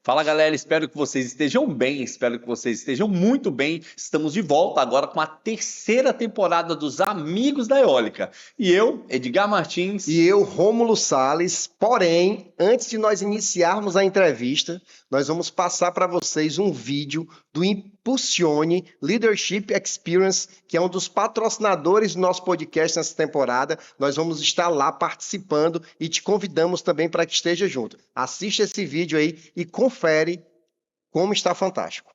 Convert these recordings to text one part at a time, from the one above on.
Fala galera, espero que vocês estejam bem, espero que vocês estejam muito bem. Estamos de volta agora com a terceira temporada dos Amigos da Eólica. E eu, Edgar Martins. E eu, Rômulo Sales. Porém, antes de nós iniciarmos a entrevista, nós vamos passar para vocês um vídeo do Impulsione Leadership Experience, que é um dos patrocinadores do nosso podcast nessa temporada. Nós vamos estar lá participando e te convidamos também para que esteja junto. Assista esse vídeo aí e confere como está fantástico.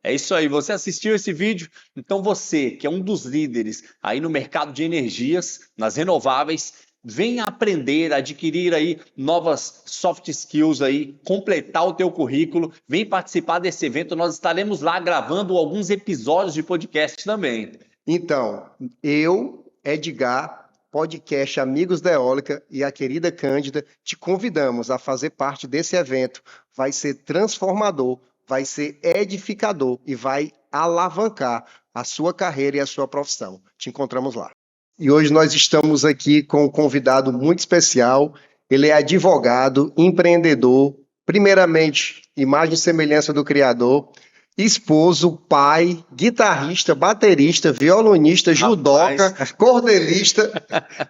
É isso aí, você assistiu esse vídeo? Então você, que é um dos líderes aí no mercado de energias, nas renováveis, venha aprender, adquirir aí novas soft skills aí, completar o teu currículo, vem participar desse evento, nós estaremos lá gravando alguns episódios de podcast também. Então, eu, Edgar, podcast Amigos da Eólica e a querida Cândida, te convidamos a fazer parte desse evento. Vai ser transformador, vai ser edificador e vai alavancar a sua carreira e a sua profissão. Te encontramos lá. E hoje nós estamos aqui com um convidado muito especial. Ele é advogado, empreendedor, primeiramente, imagem e semelhança do Criador, esposo, pai, guitarrista, baterista, violonista, judoca, cordelista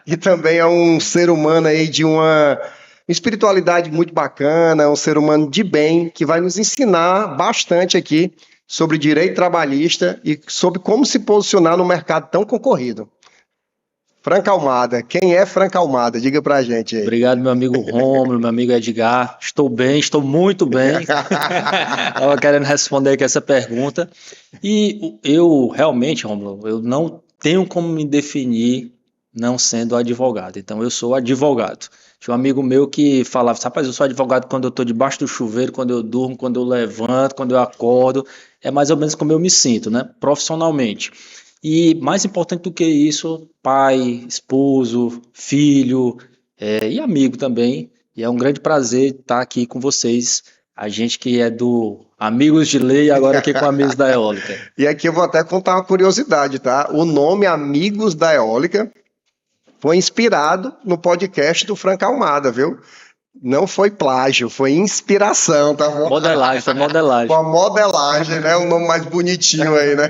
e também é um ser humano aí de uma espiritualidade muito bacana, um ser humano de bem que vai nos ensinar bastante aqui sobre direito trabalhista e sobre como se posicionar no mercado tão concorrido. Franca Almada, quem é Franca Almada? Diga pra gente aí. Obrigado, meu amigo Rômulo, meu amigo Edgar. Estou bem, estou muito bem. Estava querendo responder aqui essa pergunta. E eu realmente, Rômulo, eu não tenho como me definir não sendo advogado. Então, eu sou advogado. Tinha um amigo meu que falava, rapaz, eu sou advogado quando eu estou debaixo do chuveiro, quando eu durmo, quando eu levanto, quando eu acordo. É mais ou menos como eu me sinto, né? Profissionalmente. E mais importante do que isso, pai, esposo, filho e amigo também. E é um grande prazer estar aqui com vocês, a gente que é do Amigos de Lei, agora aqui com Amigos da Eólica. E aqui eu vou até contar uma curiosidade, tá? O nome Amigos da Eólica foi inspirado no podcast do Franca Almada, viu? Não foi plágio, foi inspiração, tá bom? Modelagem, foi modelagem. Com a modelagem, né? Um nome mais bonitinho aí, né?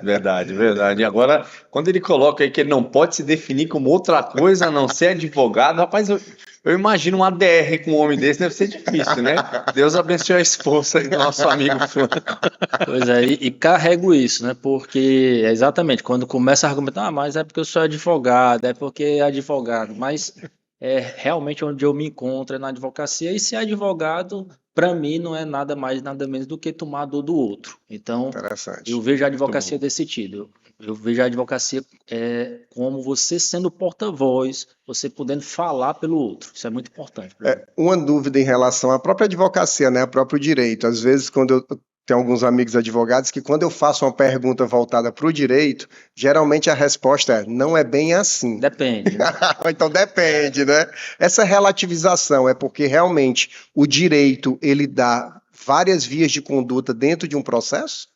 Verdade, verdade. E agora, quando ele coloca aí que ele não pode se definir como outra coisa a não ser advogado, rapaz, eu imagino um ADR com um homem desse, deve ser difícil, né? Deus abençoe a esposa aí do nosso amigo Franco. Pois é, e carrego isso, né? Porque, exatamente, quando começa a argumentar, mas é porque eu sou advogado, é porque é advogado, mas é realmente onde eu me encontro é na advocacia, e ser advogado, para mim, não é nada mais, nada menos do que tomar a dor do outro. Então, eu vejo a advocacia desse sentido. Eu vejo a advocacia como você sendo porta-voz, você podendo falar pelo outro. Isso é muito importante. Uma dúvida em relação à própria advocacia, né? O próprio direito. Às vezes, quando eu tenho alguns amigos advogados que quando eu faço uma pergunta voltada para o direito, geralmente a resposta é, não é bem assim. Depende. Né? Então depende, né? Essa relativização é porque realmente o direito, ele dá várias vias de conduta dentro de um processo?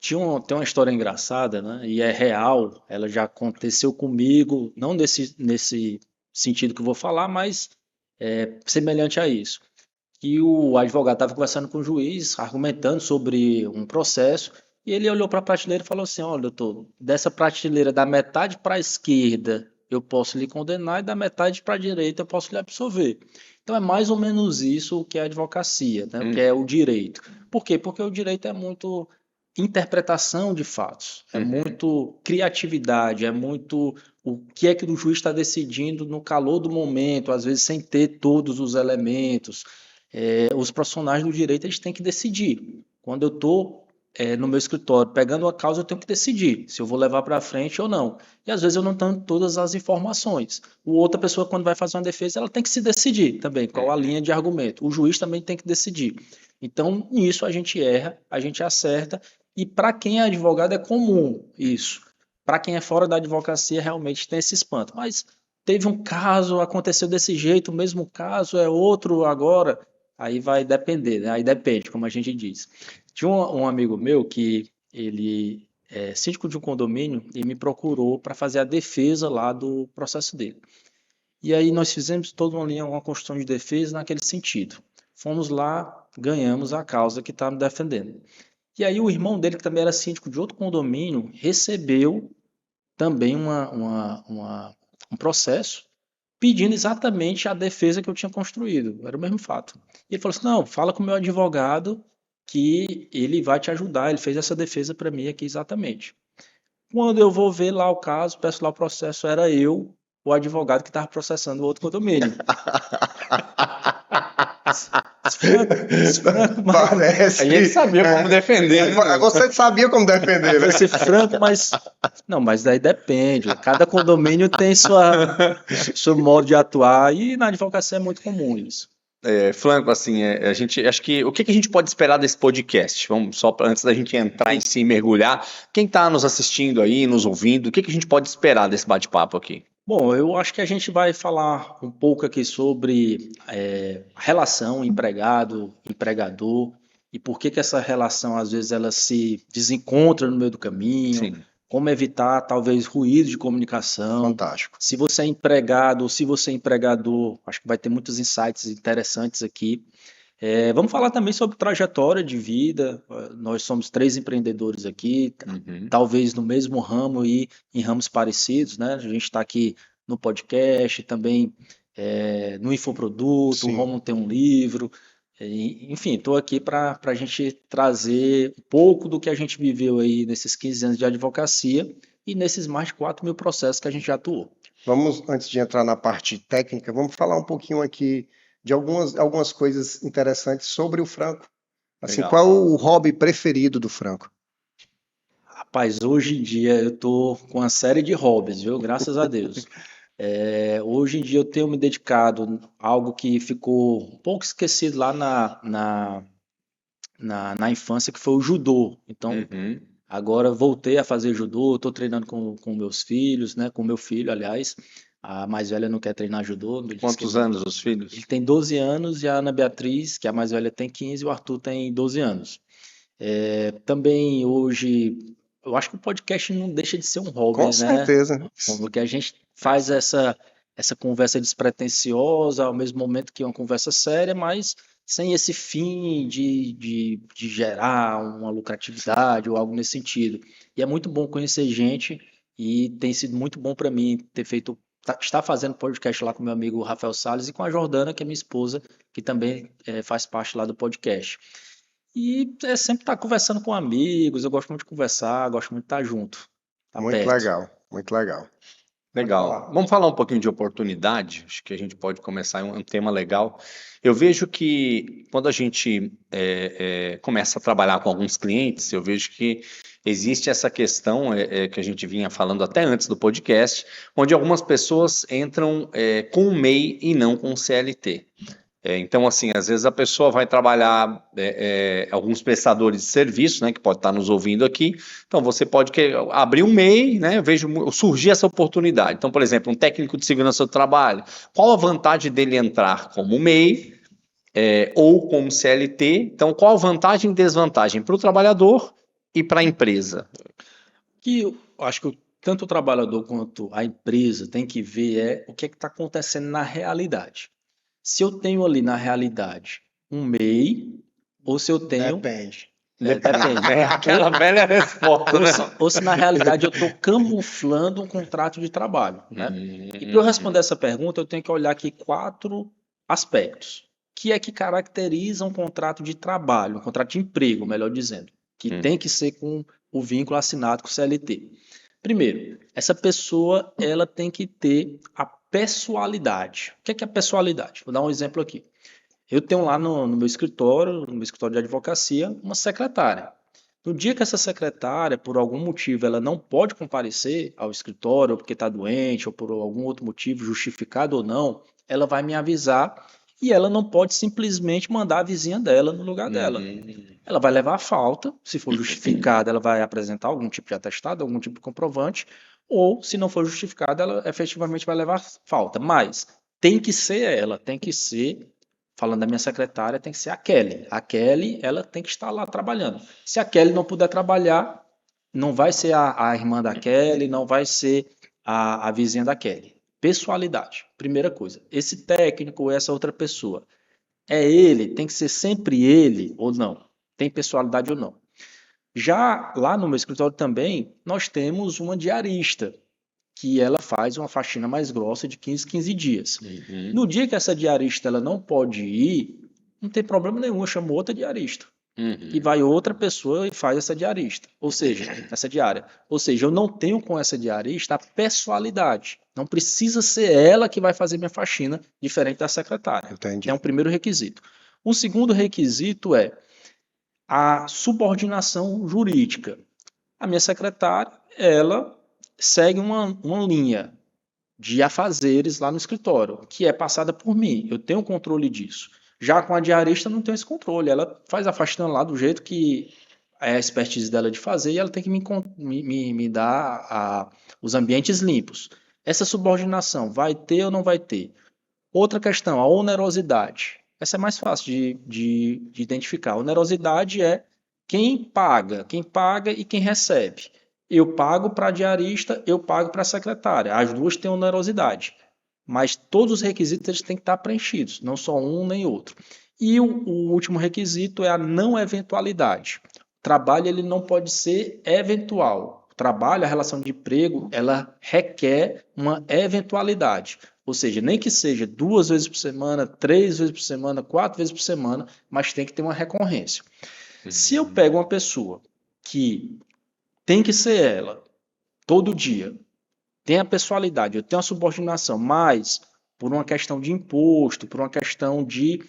Tem uma história engraçada, né? E é real, ela já aconteceu comigo, não nesse sentido que eu vou falar, mas semelhante a isso. Que o advogado estava conversando com o juiz, argumentando sobre um processo, e ele olhou para a prateleira e falou assim, olha, doutor, dessa prateleira da metade para a esquerda eu posso lhe condenar e da metade para a direita eu posso lhe absolver. Então é mais ou menos isso que é a advocacia, né? Que é o direito. Por quê? Porque o direito é muito interpretação de fatos, é muito criatividade, é muito o que é que o juiz está decidindo no calor do momento, às vezes sem ter todos os elementos. Os profissionais do direito eles têm que decidir. Quando eu estou no meu escritório pegando uma causa, eu tenho que decidir se eu vou levar para frente ou não. E às vezes eu não tenho todas as informações. Outra pessoa, quando vai fazer uma defesa, ela tem que se decidir também, qual a linha de argumento. O juiz também tem que decidir. Então, nisso a gente erra, a gente acerta, e para quem é advogado é comum isso. Para quem é fora da advocacia, realmente tem esse espanto. Mas teve um caso, aconteceu desse jeito, o mesmo caso é outro agora. Aí vai depender, né? Aí depende, como a gente diz. Tinha um amigo meu que ele é síndico de um condomínio e me procurou para fazer a defesa lá do processo dele. E aí nós fizemos toda uma linha, uma construção de defesa naquele sentido. Fomos lá, ganhamos a causa que estava me defendendo. E aí o irmão dele, que também era síndico de outro condomínio, recebeu também um processo pedindo exatamente a defesa que eu tinha construído. Era o mesmo fato. E ele falou assim: não, fala com o meu advogado que ele vai te ajudar. Ele fez essa defesa para mim aqui exatamente. Quando eu vou ver lá o caso, peço lá o processo, era eu, o advogado que estava processando o outro condomínio. Franco, mas Parece. A gente sabia como defender. Né? Você sabia como defender, vou né? ser franco, mas não, mas daí depende. Cada condomínio tem seu modo de atuar e na advocacia é muito comum isso. Franco, assim, a gente, acho que o que a gente pode esperar desse podcast? Vamos só antes da gente entrar em si e mergulhar. Quem está nos assistindo aí, nos ouvindo, o que a gente pode esperar desse bate-papo aqui? Bom, eu acho que a gente vai falar um pouco aqui sobre a relação empregado-empregador e por que essa relação, às vezes, ela se desencontra no meio do caminho, Sim. como evitar, talvez, ruído de comunicação. Fantástico. Se você é empregado ou se você é empregador, acho que vai ter muitos insights interessantes aqui. Vamos falar também sobre trajetória de vida. Nós somos 3 empreendedores aqui, talvez no mesmo ramo e em ramos parecidos, né? A gente está aqui no podcast, também no infoproduto, Sim. o Romulo tem um livro. Enfim, estou aqui para a gente trazer um pouco do que a gente viveu aí nesses 15 anos de advocacia e nesses mais de 4 mil processos que a gente já atuou. Vamos, antes de entrar na parte técnica, vamos falar um pouquinho aqui de algumas coisas interessantes sobre o Franco. Assim, Legal. qual o hobby preferido do Franco? Rapaz, hoje em dia eu tô com uma série de hobbies, viu? Graças a Deus. Hoje em dia eu tenho me dedicado a algo que ficou um pouco esquecido lá na infância, que foi o judô. Então, agora voltei a fazer judô, estou treinando com meus filhos, né? Com meu filho, aliás. A mais velha não quer treinar judô. Ele disse Quantos que anos os filhos? ele tem 12 anos e a Ana Beatriz, que é a mais velha, tem 15 e o Arthur tem 12 anos. Também hoje, eu acho que o podcast não deixa de ser um hobby, Com né? certeza. Porque a gente faz essa conversa despretensiosa, ao mesmo momento que é uma conversa séria, mas sem esse fim de gerar uma lucratividade ou algo nesse sentido. E é muito bom conhecer gente e tem sido muito bom para mim ter feito, estar fazendo podcast lá com meu amigo Rafael Salles e com a Jordana, que é minha esposa, que também faz parte lá do podcast. E sempre estar conversando com amigos, eu gosto muito de conversar, gosto muito de estar junto, estar Muito perto. legal, muito legal. Legal. Vamos falar um pouquinho de oportunidade. Acho que a gente pode começar um tema legal. Eu vejo que quando a gente começa a trabalhar com alguns clientes, eu vejo que existe essa questão que a gente vinha falando até antes do podcast, onde algumas pessoas entram com o MEI e não com o CLT. Então, assim, às vezes a pessoa vai trabalhar alguns prestadores de serviço, né, que pode estar nos ouvindo aqui. Então, você pode abrir um MEI, né, eu vejo surgir essa oportunidade. Então, por exemplo, um técnico de segurança do trabalho, qual a vantagem dele entrar como MEI ou como CLT? Então, qual a vantagem e desvantagem para o trabalhador e para a empresa? Que eu acho que tanto o trabalhador quanto a empresa tem que ver o que está acontecendo na realidade. Se eu tenho ali na realidade um MEI, ou se eu tenho. Depende. Depende. Aquela velha resposta, né? Ou se na realidade eu estou camuflando um contrato de trabalho. Né? E para eu responder essa pergunta, eu tenho que olhar aqui 4 aspectos. Que é que caracteriza um contrato de trabalho, um contrato de emprego, melhor dizendo, que tem que ser com o vínculo assinado com o CLT. Primeiro, essa pessoa ela tem que ter a pessoalidade. O que é a pessoalidade? Vou dar um exemplo aqui. Eu tenho lá no meu escritório de advocacia, uma secretária. No dia que essa secretária, por algum motivo, ela não pode comparecer ao escritório, ou porque está doente, ou por algum outro motivo, justificado ou não, ela vai me avisar e ela não pode simplesmente mandar a vizinha dela no lugar dela. Ela vai levar a falta, se for justificada, ela vai apresentar algum tipo de atestado, algum tipo de comprovante, ou, se não for justificada, ela efetivamente vai levar falta. Mas tem que ser ela, tem que ser, falando da minha secretária, tem que ser a Kelly. A Kelly, ela tem que estar lá trabalhando. Se a Kelly não puder trabalhar, não vai ser a irmã da Kelly, não vai ser a vizinha da Kelly. Pessoalidade, primeira coisa. Esse técnico ou essa outra pessoa, é ele, tem que ser sempre ele ou não? Tem pessoalidade ou não? Já lá no meu escritório também, nós temos uma diarista, que ela faz uma faxina mais grossa de 15 dias. No dia que essa diarista ela não pode ir, não tem problema nenhum, eu chamo outra diarista. E vai outra pessoa e faz essa diarista, ou seja, essa diária. Ou seja, eu não tenho com essa diarista a pessoalidade. Não precisa ser ela que vai fazer minha faxina, diferente da secretária. Entendi. É um primeiro requisito. O segundo requisito é a subordinação jurídica. A minha secretária, ela segue uma linha de afazeres lá no escritório, que é passada por mim. Eu tenho controle disso. Já com a diarista, eu não tenho esse controle. Ela faz a faxina lá do jeito que é a expertise dela de fazer e ela tem que me dar os ambientes limpos. Essa subordinação vai ter ou não vai ter? Outra questão, a onerosidade. Essa é mais fácil de identificar. A onerosidade é quem paga e quem recebe. Eu pago para a diarista, eu pago para a secretária. As duas têm onerosidade. Mas todos os requisitos eles têm que estar preenchidos, não só um nem outro. E o último requisito é a não eventualidade. O trabalho ele não pode ser eventual. O trabalho, a relação de emprego, ela requer uma eventualidade. Ou seja, nem que seja 2 vezes por semana, 3 vezes por semana, 4 vezes por semana, mas tem que ter uma recorrência. Se eu pego uma pessoa que tem que ser ela, todo dia, tem a pessoalidade, eu tenho a subordinação, mas por uma questão de imposto, por uma questão de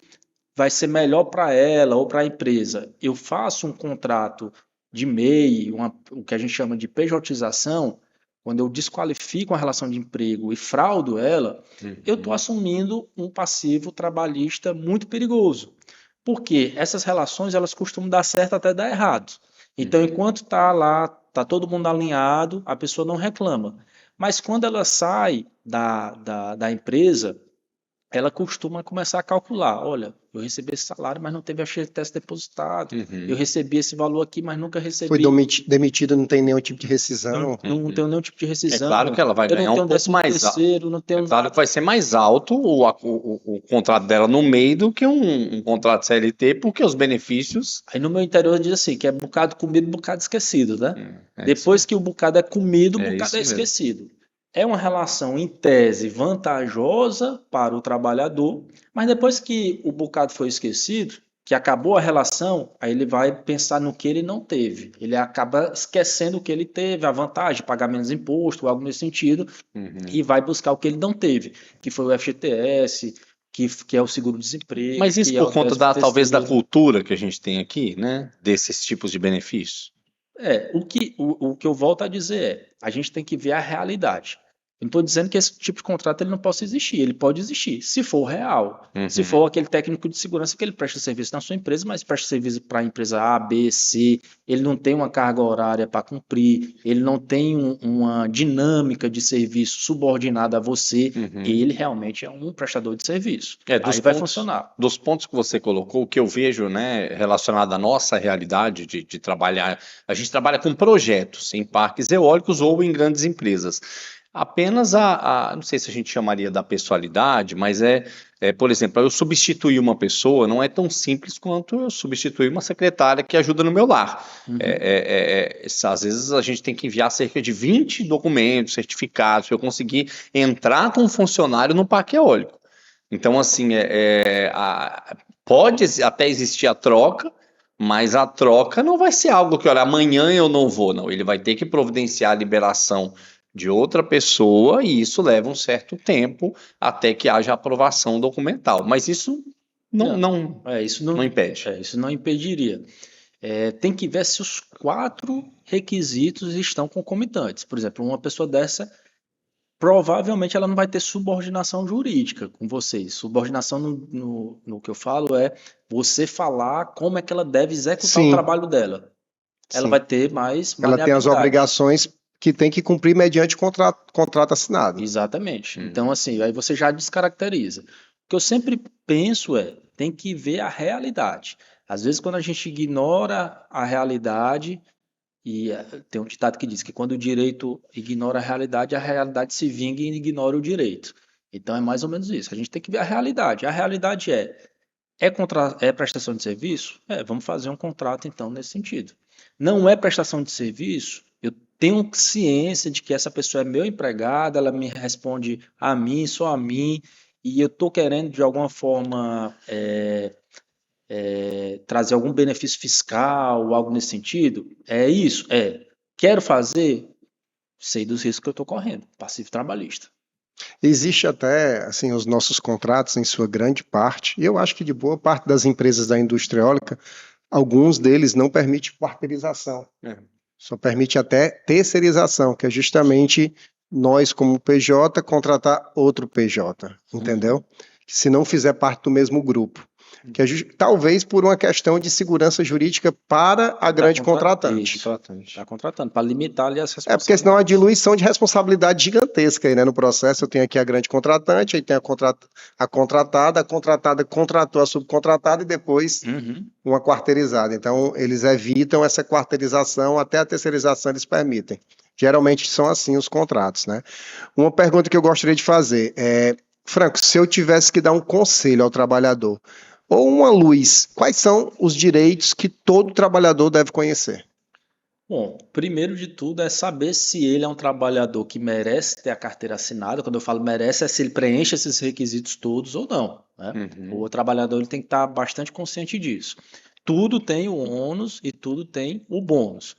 vai ser melhor para ela ou para a empresa, eu faço um contrato de MEI, o que a gente chama de pejotização, quando eu desqualifico uma relação de emprego e fraudo ela, eu estou assumindo um passivo trabalhista muito perigoso. Porque essas relações elas costumam dar certo até dar errado. Então, enquanto está lá, está todo mundo alinhado, a pessoa não reclama. Mas quando ela sai da empresa, ela costuma começar a calcular. Olha, eu recebi esse salário, mas não teve a FGTS depositado. Eu recebi esse valor aqui, mas nunca recebi. Foi demitido, não tem nenhum tipo de rescisão. Não tenho nenhum tipo de É rescisão. claro que ela vai Eu ganhar não um tenho pouco mais alto. terceiro, não tenho É claro que vai ser mais alto o contrato dela no MEI do que um contrato CLT, porque os benefícios. Aí no meu interior diz assim, que é bocado comido, bocado esquecido, né? É Depois que o bocado é comido, o É bocado isso é mesmo. esquecido. É uma relação, em tese, vantajosa para o trabalhador, mas depois que o bocado foi esquecido, que acabou a relação, aí ele vai pensar no que ele não teve. Ele acaba esquecendo o que ele teve, a vantagem, pagar menos imposto, algo nesse sentido, e vai buscar o que ele não teve, que foi o FGTS, que é o seguro-desemprego. Mas isso que é por o conta 13º. talvez da cultura que a gente tem aqui, né? Desses tipos de benefícios. O que eu volto a dizer é, a gente tem que ver a realidade. Eu não estou dizendo que esse tipo de contrato ele não possa existir, ele pode existir, se for real. Se for aquele técnico de segurança que ele presta serviço na sua empresa, mas presta serviço para a empresa A, B, C, ele não tem uma carga horária para cumprir, ele não tem uma dinâmica de serviço subordinada a você, ele realmente é um prestador de serviço. Aí vai funcionar. Dos pontos que você colocou, o que eu vejo, né, relacionado à nossa realidade de trabalhar, a gente trabalha com projetos em parques eólicos ou em grandes empresas. Apenas não sei se a gente chamaria da pessoalidade, mas por exemplo, eu substituir uma pessoa não é tão simples quanto eu substituir uma secretária que ajuda no meu lar. Às vezes a gente tem que enviar cerca de 20 documentos, certificados, para eu conseguir entrar com um funcionário no parque eólico. Então, assim, pode até existir a troca, mas a troca não vai ser algo que, olha, amanhã eu não vou, não. Ele vai ter que providenciar a liberação de outra pessoa e isso leva um certo tempo até que haja aprovação documental. Mas isso não impede. Isso não impediria. tem que ver se os 4 requisitos estão concomitantes. Por exemplo, uma pessoa dessa, provavelmente ela não vai ter subordinação jurídica com vocês. Subordinação no que eu falo é você falar como é que ela deve executar o Sim, trabalho dela. Ela vai sim. ter mais Ela tem as maleabilidade. obrigações que tem que cumprir mediante contrato assinado. Exatamente. Então, assim, aí você já descaracteriza. O que eu sempre penso tem que ver a realidade. Às vezes, quando a gente ignora a realidade, tem um ditado que diz que quando o direito ignora a realidade se vinga e ignora o direito. Então, é mais ou menos isso. A gente tem que ver a realidade. A realidade é prestação de serviço? Vamos fazer um contrato, então, nesse sentido. Não é prestação de serviço? Eu tenho ciência de que essa pessoa é meu empregado, ela me responde a mim, só a mim, e eu estou querendo, de alguma forma, trazer algum benefício fiscal, algo nesse sentido? É isso? Quero fazer? Sei dos riscos que eu estou correndo. Passivo trabalhista. Existe até, assim, os nossos contratos, em sua grande parte, e eu acho que de boa parte das empresas da indústria eólica, alguns deles não permitem quarteirização. Só permite até terceirização, que é justamente nós, como PJ, contratar outro PJ, entendeu? Se não fizer parte do mesmo grupo. Que é talvez por uma questão de segurança jurídica para a grande contratante. Está contratando, para limitar ali as É porque senão a responsabilidades. diluição de responsabilidade gigantesca aí, né? No processo eu tenho aqui a grande contratante, aí tem a contratada contratou a subcontratada e depois uma quarteirizada. Então, eles evitam essa quarteirização, até a terceirização eles permitem. Geralmente são assim os contratos, né? Uma pergunta que eu gostaria de fazer é, Franco, se eu tivesse que dar um conselho ao trabalhador, ou uma luz, quais são os direitos que todo trabalhador deve conhecer? Bom, primeiro de tudo é saber se ele é um trabalhador que merece ter a carteira assinada. Quando eu falo merece, é se ele preenche esses requisitos todos ou não, né? O trabalhador ele tem que estar bastante consciente disso. Tudo tem o ônus e tudo tem o bônus.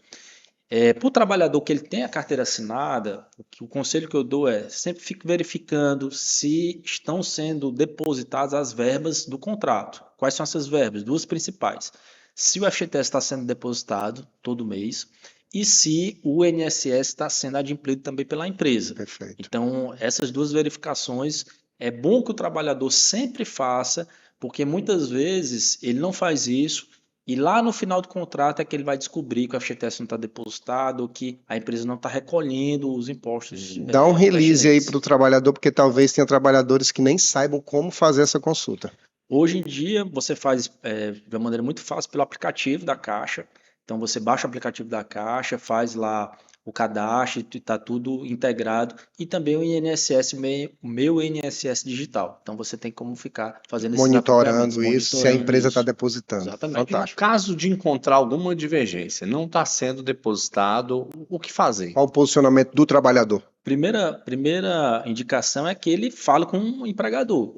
Para o trabalhador que ele tem a carteira assinada, o conselho que eu dou é sempre fique verificando se estão sendo depositadas as verbas do contrato. Quais são essas verbas? Duas principais. Se o FGTS está sendo depositado todo mês e se o INSS está sendo adimplido também pela empresa. Perfeito. Então, essas duas verificações é bom que o trabalhador sempre faça, porque muitas vezes ele não faz isso e lá no final do contrato é que ele vai descobrir que o FGTS não está depositado, ou que a empresa não está recolhendo os impostos Dá um release aí pertinentes. para o trabalhador, porque talvez tenha trabalhadores que nem saibam como fazer essa consulta. Hoje em dia, você faz de uma maneira muito fácil pelo aplicativo da Caixa. Então, você baixa o aplicativo da Caixa, faz lá o cadastro, está tudo integrado. E também o INSS, o meu INSS digital. Então, você tem como ficar fazendo esses acompanhamentos. Monitorando isso, se a empresa está isso. depositando. Exatamente. E no Fantástico. caso de encontrar alguma divergência, não está sendo depositado, o que fazer? Qual o posicionamento do trabalhador? Primeira indicação é que ele fale com o empregador.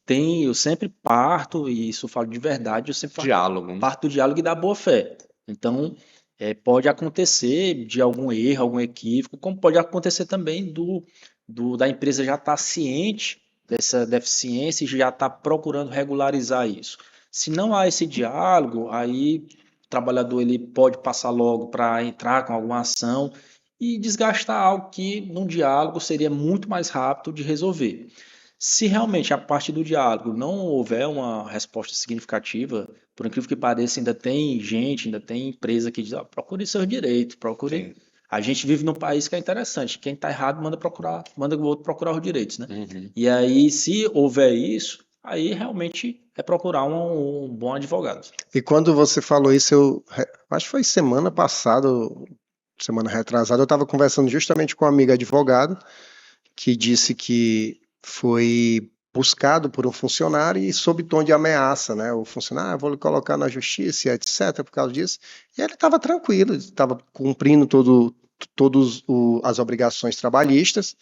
Eu sempre parto, e isso eu falo de verdade, eu sempre Diálogo. parto do diálogo e da boa fé. Então, pode acontecer de algum erro, algum equívoco, como pode acontecer também da empresa já estar ciente dessa deficiência e já estar procurando regularizar isso. Se não há esse diálogo, aí o trabalhador ele pode passar logo para entrar com alguma ação e desgastar algo que, num diálogo, seria muito mais rápido de resolver. Se realmente a parte do diálogo não houver uma resposta significativa, por incrível que pareça, ainda tem gente, ainda tem empresa que diz: procure seus direitos, procure. Sim. A gente vive num país que é interessante. Quem está errado manda o outro procurar os direitos, né? Uhum. E aí, se houver isso, aí realmente é procurar um bom advogado. E quando você falou isso, eu acho que foi semana passada, semana retrasada, eu estava conversando justamente com uma amiga advogada que disse que foi buscado por um funcionário e sob tom de ameaça, né? O funcionário, vou lhe colocar na justiça, etc., por causa disso. E ele estava tranquilo, estava cumprindo todas as obrigações trabalhistas.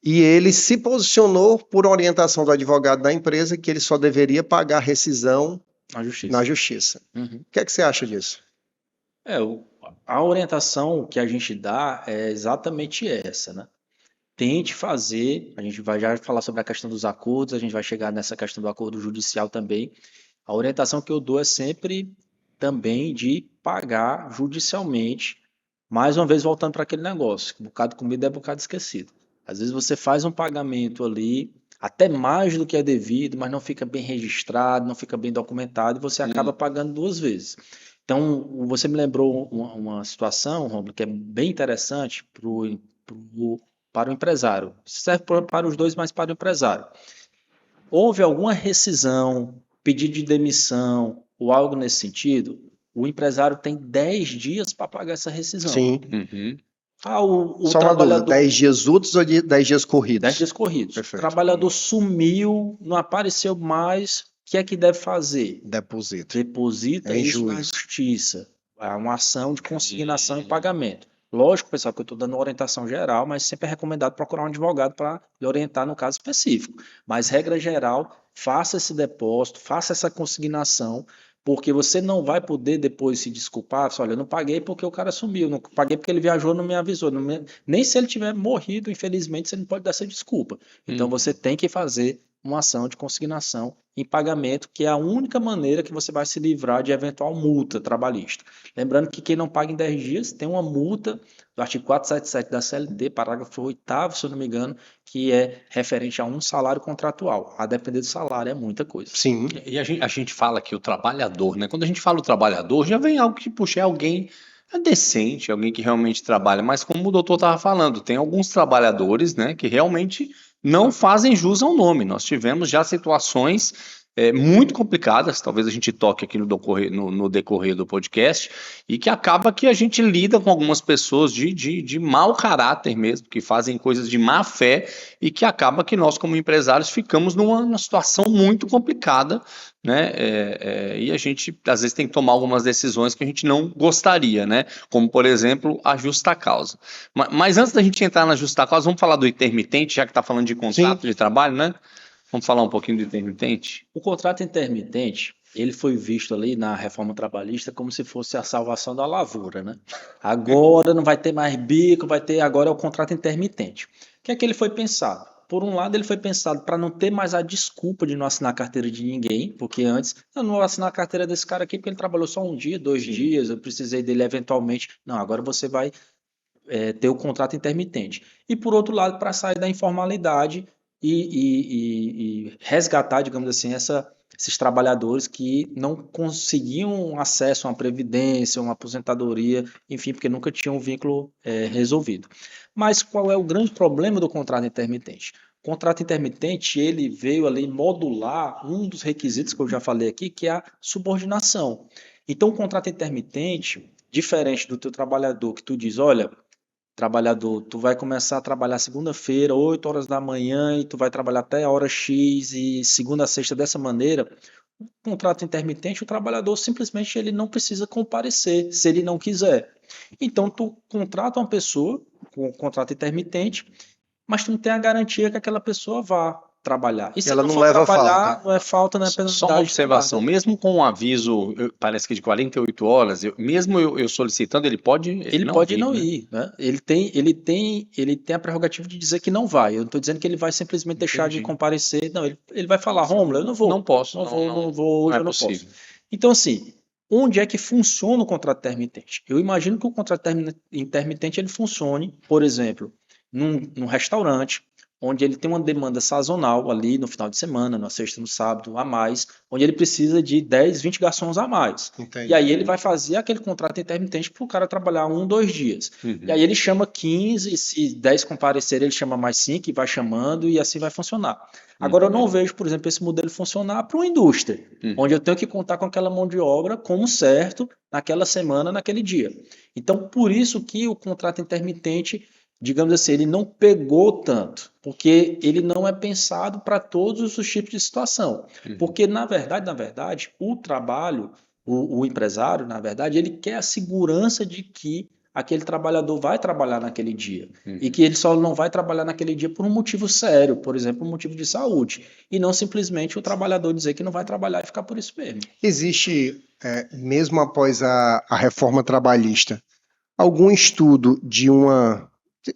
E ele se posicionou por orientação do advogado da empresa que ele só deveria pagar rescisão na justiça. Uhum. O que é que você acha disso? A orientação que a gente dá é exatamente essa, né? Tente fazer, a gente vai já falar sobre a questão dos acordos, a gente vai chegar nessa questão do acordo judicial também. A orientação que eu dou é sempre também de pagar judicialmente, mais uma vez voltando para aquele negócio, bocado de comida é bocado esquecido. Às vezes você faz um pagamento ali, até mais do que é devido, mas não fica bem registrado, não fica bem documentado, e você acaba pagando 2 vezes. Então, você me lembrou uma situação, Romulo, que é bem interessante para o empresário. Serve para os dois, mas para o empresário. Houve alguma rescisão, pedido de demissão ou algo nesse sentido, o empresário tem 10 dias para pagar essa rescisão. Sim. O Só uma dúvida, trabalhador, 10 dias úteis ou 10 dias corridos? 10 dias corridos. O Perfeito. trabalhador sumiu, não apareceu mais, o que é que deve fazer? Deposito. Deposita Em isso na juízo. justiça. É uma ação de consignação e pagamento. Lógico, pessoal, que eu estou dando uma orientação geral, mas sempre é recomendado procurar um advogado para lhe orientar no caso específico. Mas, regra geral, faça esse depósito, faça essa consignação, porque você não vai poder depois se desculpar. Olha, eu não paguei porque o cara sumiu, não paguei porque ele viajou, não me avisou. Nem se ele tiver morrido, infelizmente, você não pode dar essa desculpa. Então, você tem que fazer uma ação de consignação em pagamento, que é a única maneira que você vai se livrar de eventual multa trabalhista. Lembrando que quem não paga em 10 dias tem uma multa do artigo 477 da CLT, parágrafo 8º, se eu não me engano, que é referente a um salário contratual. A depender do salário, é muita coisa. Sim. E a gente fala que o trabalhador, né? Quando a gente fala o trabalhador, já vem algo que, puxa, é alguém decente, alguém que realmente trabalha. Mas como o doutor estava falando, tem alguns trabalhadores, né, que realmente não fazem jus ao nome. Nós tivemos já situações muito complicadas, talvez a gente toque aqui no decorrer do podcast, e que acaba que a gente lida com algumas pessoas de mau caráter mesmo, que fazem coisas de má fé, e que acaba que nós, como empresários, ficamos numa situação muito complicada, né? E a gente, às vezes, tem que tomar algumas decisões que a gente não gostaria, né? Como, por exemplo, a justa causa. Mas antes da gente entrar na justa causa, vamos falar do intermitente, já que está falando de contrato de trabalho, né? Vamos falar um pouquinho do intermitente? O contrato intermitente, ele foi visto ali na reforma trabalhista como se fosse a salvação da lavoura, né? Agora não vai ter mais bico, agora é o contrato intermitente. O que é que ele foi pensado? Por um lado, ele foi pensado para não ter mais a desculpa de não assinar a carteira de ninguém, porque antes, eu não vou assinar a carteira desse cara aqui porque ele trabalhou só um dia, 2 dias, eu precisei dele eventualmente. Não, agora você vai ter o contrato intermitente. E por outro lado, para sair da informalidade e resgatar, digamos assim, esses trabalhadores que não conseguiam acesso a uma previdência, uma aposentadoria, enfim, porque nunca tinham um vínculo resolvido. Mas qual é o grande problema do contrato intermitente? O contrato intermitente, ele veio ali modular um dos requisitos que eu já falei aqui, que é a subordinação. Então, o contrato intermitente, diferente do teu trabalhador, que tu diz, olha, trabalhador, tu vai começar a trabalhar segunda-feira, 8 horas da manhã, e tu vai trabalhar até a hora X, e segunda a sexta dessa maneira. O contrato intermitente, o trabalhador simplesmente ele não precisa comparecer, se ele não quiser. Então, tu contrata uma pessoa com contrato intermitente, mas tu não tem a garantia que aquela pessoa vá trabalhar. E se ela não não for leva trabalhar, falta. não é falta, não é penalidade. Só uma observação, mesmo com um aviso, parece que de 48 horas, mesmo eu solicitando, ele pode não né? ir, né? Ele tem a prerrogativa de dizer que não vai. Eu não estou dizendo que ele vai simplesmente deixar de comparecer. Não, ele vai falar, Rômulo, eu não vou. Não posso. Não vou, hoje é eu não possível. posso. Então, assim, onde é que funciona o contrato intermitente? Eu imagino que o contrato intermitente ele funcione, por exemplo, num restaurante, onde ele tem uma demanda sazonal ali no final de semana, na sexta, no sábado, a mais, onde ele precisa de 10, 20 garçons a mais. Entendi. E aí ele vai fazer aquele contrato intermitente para o cara trabalhar 1, 2 dias. E aí ele chama 15, se 10 comparecer, ele chama mais 5 e vai chamando e assim vai funcionar. Agora eu não vejo, por exemplo, esse modelo funcionar para uma indústria, onde eu tenho que contar com aquela mão de obra como certo naquela semana, naquele dia. Então, por isso que o contrato intermitente, digamos assim, ele não pegou tanto, porque ele não é pensado para todos os tipos de situação. Porque, na verdade, o trabalho, o empresário, na verdade, ele quer a segurança de que aquele trabalhador vai trabalhar naquele dia. E que ele só não vai trabalhar naquele dia por um motivo sério, por exemplo, um motivo de saúde. E não simplesmente o trabalhador dizer que não vai trabalhar e ficar por isso mesmo. Existe, mesmo após a reforma trabalhista, algum estudo de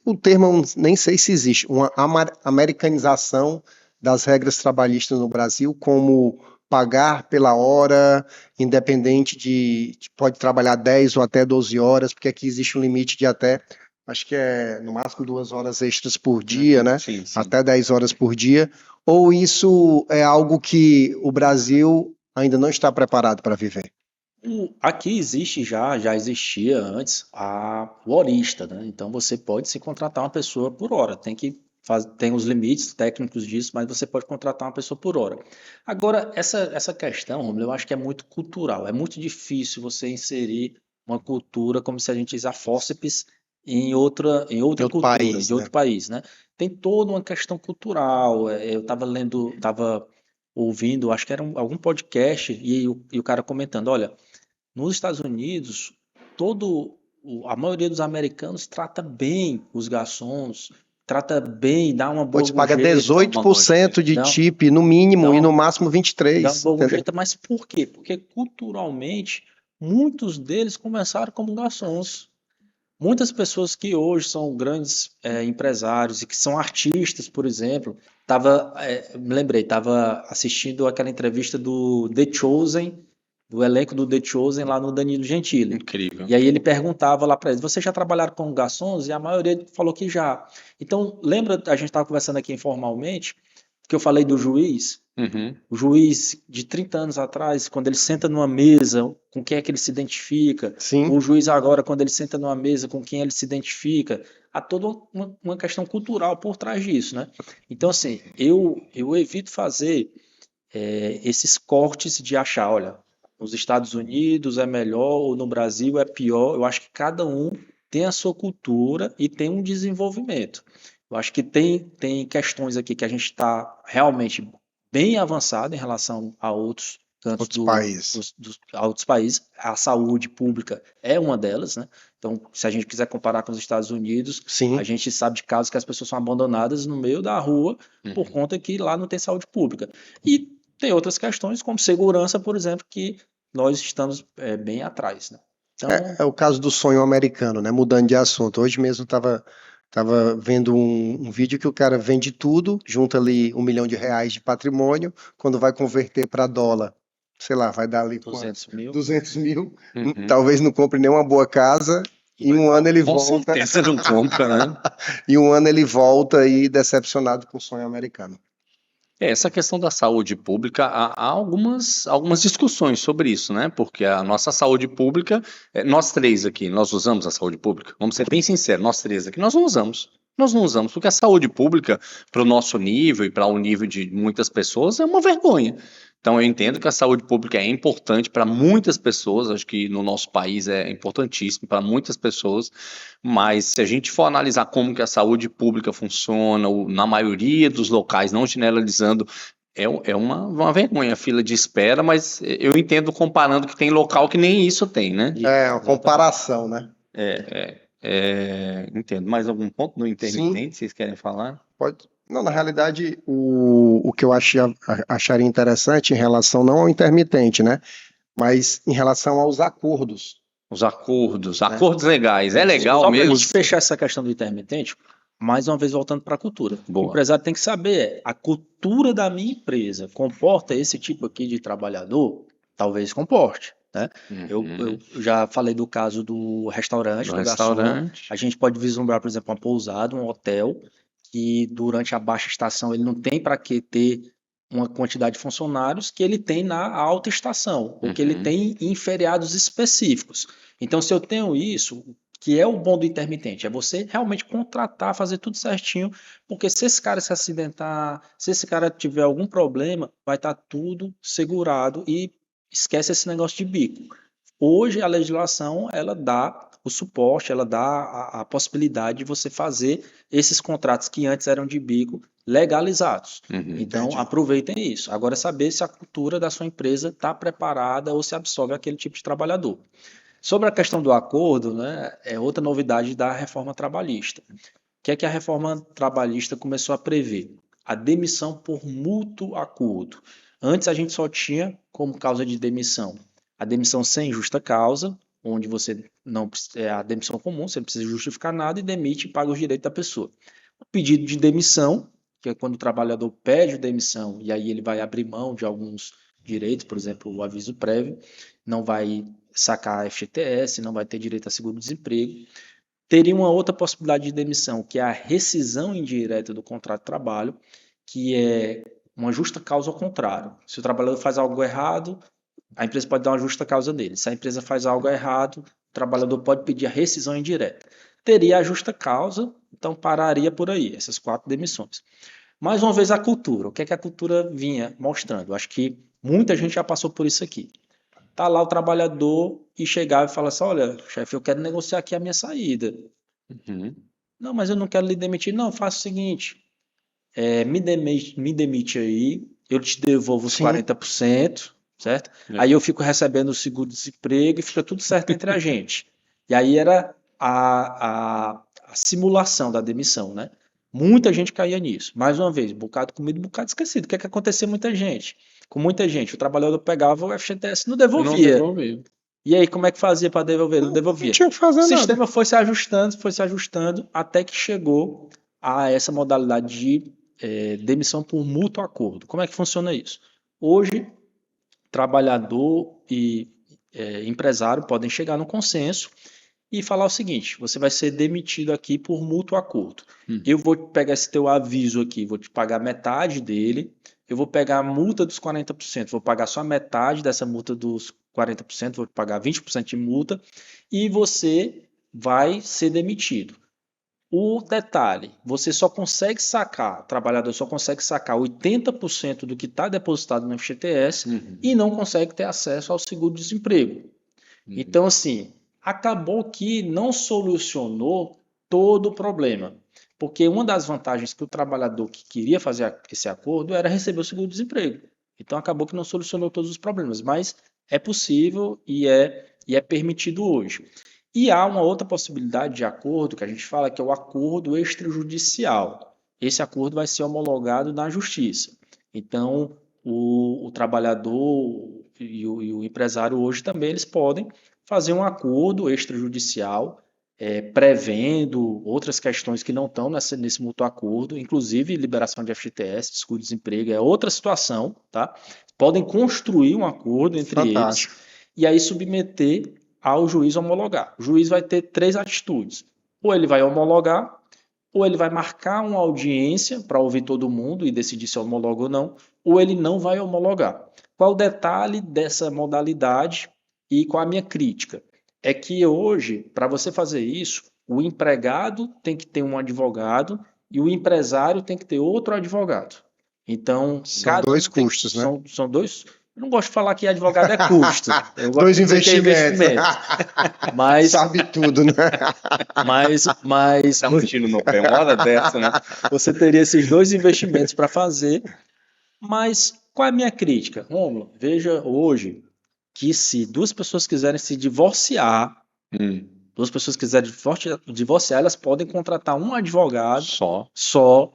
o termo nem sei se existe, uma americanização das regras trabalhistas no Brasil, como pagar pela hora, independente pode trabalhar 10 ou até 12 horas, porque aqui existe um limite de até, acho que é no máximo 2 horas extras por dia, né? Sim, sim. Até 10 horas por dia. Ou isso é algo que o Brasil ainda não está preparado para viver? Aqui existe já existia antes o horista, né? Então você pode se contratar uma pessoa por hora. Tem os limites técnicos disso, mas você pode contratar uma pessoa por hora. Agora, essa questão, Romulo, eu acho que é muito cultural. É muito difícil você inserir uma cultura como se a gente diz a fórceps em outra outro cultura, país, de né? outro país, né? Tem toda uma questão cultural. Eu estava ouvindo, acho que era algum podcast, e o cara comentando, olha. Nos Estados Unidos, a maioria dos americanos trata bem os garçons, trata bem, dá uma boa Pode pagar gorjeta, 18% de dá, tip no dá, mínimo e no uma, máximo dá uma 23%, boa entendeu? gorjeta, mas por quê? Porque culturalmente muitos deles começaram como garçons. Muitas pessoas que hoje são grandes empresários e que são artistas, por exemplo, me lembrei, estava assistindo aquela entrevista do The Chosen, do elenco do The Chosen lá no Danilo Gentili. Incrível. E aí ele perguntava lá para eles: vocês já trabalharam com garçons? E a maioria falou que já. Então, lembra, a gente estava conversando aqui informalmente, que eu falei do juiz? Uhum. O juiz de 30 anos atrás, quando ele senta numa mesa, com quem é que ele se identifica? Sim. O juiz agora, quando ele senta numa mesa, com quem ele se identifica? Há toda uma questão cultural por trás disso, né? Então, assim, eu evito fazer esses cortes de achar, olha, nos Estados Unidos é melhor ou no Brasil é pior. Eu acho que cada um tem a sua cultura e tem um desenvolvimento. Eu acho que tem questões aqui que a gente está realmente bem avançado em relação a outros cantos Outros países. a outros países. A saúde pública é uma delas, né? Então, se a gente quiser comparar com os Estados Unidos, Sim. a gente sabe de casos que as pessoas são abandonadas no meio da rua por conta que lá não tem saúde pública. E tem outras questões, como segurança, por exemplo, que nós estamos bem atrás, né? Então, É o caso do sonho americano, né? Mudando de assunto. Hoje mesmo tava vendo um vídeo que o cara vende tudo, junta ali R$ 1 milhão de patrimônio, quando vai converter para dólar, sei lá, vai dar ali 200 mil. 200 mil, Uhum. talvez não compre nem uma boa casa, e um ano ele Com volta, certeza não compra, né? e um ano ele volta aí decepcionado com o sonho americano. Essa questão da saúde pública, há algumas discussões sobre isso, né? Porque a nossa saúde pública, nós três aqui, nós usamos a saúde pública? Vamos ser bem sinceros, nós três aqui, nós não usamos. Nós não usamos, porque a saúde pública, para o nosso nível e para o nível de muitas pessoas, é uma vergonha. Então, eu entendo que a saúde pública é importante para muitas pessoas, acho que no nosso país é importantíssimo para muitas pessoas, mas se a gente for analisar como que a saúde pública funciona, na maioria dos locais, não generalizando, é uma vergonha a fila de espera, mas eu entendo comparando que tem local que nem isso tem, né? É uma comparação, né? Entendo. Mais algum ponto no intermitente vocês querem falar? Pode. Não, na realidade, o que eu acharia interessante em relação não ao intermitente, né? Mas em relação aos acordos. Os acordos legais, é legal Só para a mesmo? gente fechar essa questão do intermitente, mais uma vez voltando para a cultura. Boa. O empresário tem que saber, a cultura da minha empresa comporta esse tipo aqui de trabalhador? Talvez comporte, né? Eu já falei do caso do restaurante, do garçom. A gente pode vislumbrar, por exemplo, uma pousada, um hotel, que durante a baixa estação ele não tem para que ter uma quantidade de funcionários que ele tem na alta estação, ou que ele tem em feriados específicos. Então, se eu tenho isso, que é o bom do intermitente, é você realmente contratar, fazer tudo certinho, porque se esse cara se acidentar, se esse cara tiver algum problema, vai estar tudo segurado e esquece esse negócio de bico. Hoje a legislação ela dá o suporte, ela dá a possibilidade de você fazer esses contratos que antes eram de bico legalizados. Então Entendi. aproveitem isso. Agora é saber se a cultura da sua empresa está preparada ou se absorve aquele tipo de trabalhador. Sobre a questão do acordo, né, é outra novidade da reforma trabalhista. O que é que a reforma trabalhista começou a prever? A demissão por mútuo acordo. Antes a gente só tinha como causa de demissão a demissão sem justa causa, onde você não é a demissão comum, você não precisa justificar nada e demite e paga os direitos da pessoa. O pedido de demissão, que é quando o trabalhador pede demissão e aí ele vai abrir mão de alguns direitos, por exemplo, o aviso prévio, não vai sacar FGTS, não vai ter direito a seguro-desemprego. Teria uma outra possibilidade de demissão, que é a rescisão indireta do contrato de trabalho, que é uma justa causa ao contrário. Se o trabalhador faz algo errado, a empresa pode dar uma justa causa dele. Se a empresa faz algo errado, o trabalhador pode pedir a rescisão indireta. Teria a justa causa, então pararia por aí, essas 4 demissões. Mais uma vez a cultura. O que é que a cultura vinha mostrando? Acho que muita gente já passou por isso aqui. Tá lá o trabalhador e chegava e fala assim, olha, chefe, eu quero negociar aqui a minha saída. Uhum. Não, mas eu não quero lhe demitir. Não, faça o seguinte, me demite aí, eu te devolvo os Sim. 40%, certo? É. Aí eu fico recebendo o seguro-desemprego e fica tudo certo entre a gente. E aí era a simulação da demissão, né? Muita gente caía nisso. Mais uma vez, bocado comido, bocado esquecido. O que é que acontecia muita gente? Com muita gente, o trabalhador pegava o FGTS e não Não devolvia. devolveu. E aí, como é que fazia para devolver? Não devolvia. Não tinha que fazer O nada. sistema foi se ajustando, até que chegou a essa modalidade de demissão por mútuo acordo. Como é que funciona isso? Hoje, trabalhador e empresário podem chegar no consenso e falar o seguinte: você vai ser demitido aqui por mútuo acordo. Eu vou pegar esse teu aviso aqui, vou te pagar metade dele, eu vou pegar a multa dos 40%, vou pagar só a metade dessa multa dos 40%, vou te pagar 20% de multa e você vai ser demitido. O detalhe, você só consegue sacar, o trabalhador só consegue sacar 80% do que está depositado no FGTS e não consegue ter acesso ao seguro-desemprego. Então, assim, acabou que não solucionou todo o problema. Porque uma das vantagens que o trabalhador que queria fazer esse acordo era receber o seguro-desemprego. Então, acabou que não solucionou todos os problemas, mas é possível e é permitido hoje. E há uma outra possibilidade de acordo que a gente fala que é o acordo extrajudicial. Esse acordo vai ser homologado na justiça. Então, o trabalhador e o empresário hoje também eles podem fazer um acordo extrajudicial prevendo outras questões que não estão nesse mútuo acordo, inclusive liberação de FGTS, seguro-desemprego, é outra situação, tá? Podem construir um acordo entre Fantástico. eles e aí submeter ao juiz homologar. O juiz vai ter 3 atitudes. Ou ele vai homologar, ou ele vai marcar uma audiência para ouvir todo mundo e decidir se homologa ou não, ou ele não vai homologar. Qual o detalhe dessa modalidade e qual a minha crítica? É que hoje, para você fazer isso, o empregado tem que ter um advogado e o empresário tem que ter outro advogado. Então, São 2 custos, né? São 2. Eu não gosto de falar que advogado é custo. Eu gosto 2 de dizer que é investimentos. Mas, Sabe tudo, né? mas Tá um tiro no pé, uma hora dessa, né? você teria esses 2 investimentos para fazer. Mas qual é a minha crítica? Rômulo, veja hoje que se 2 pessoas quiserem se divorciar, 2 pessoas quiserem divorciar, elas podem contratar um advogado só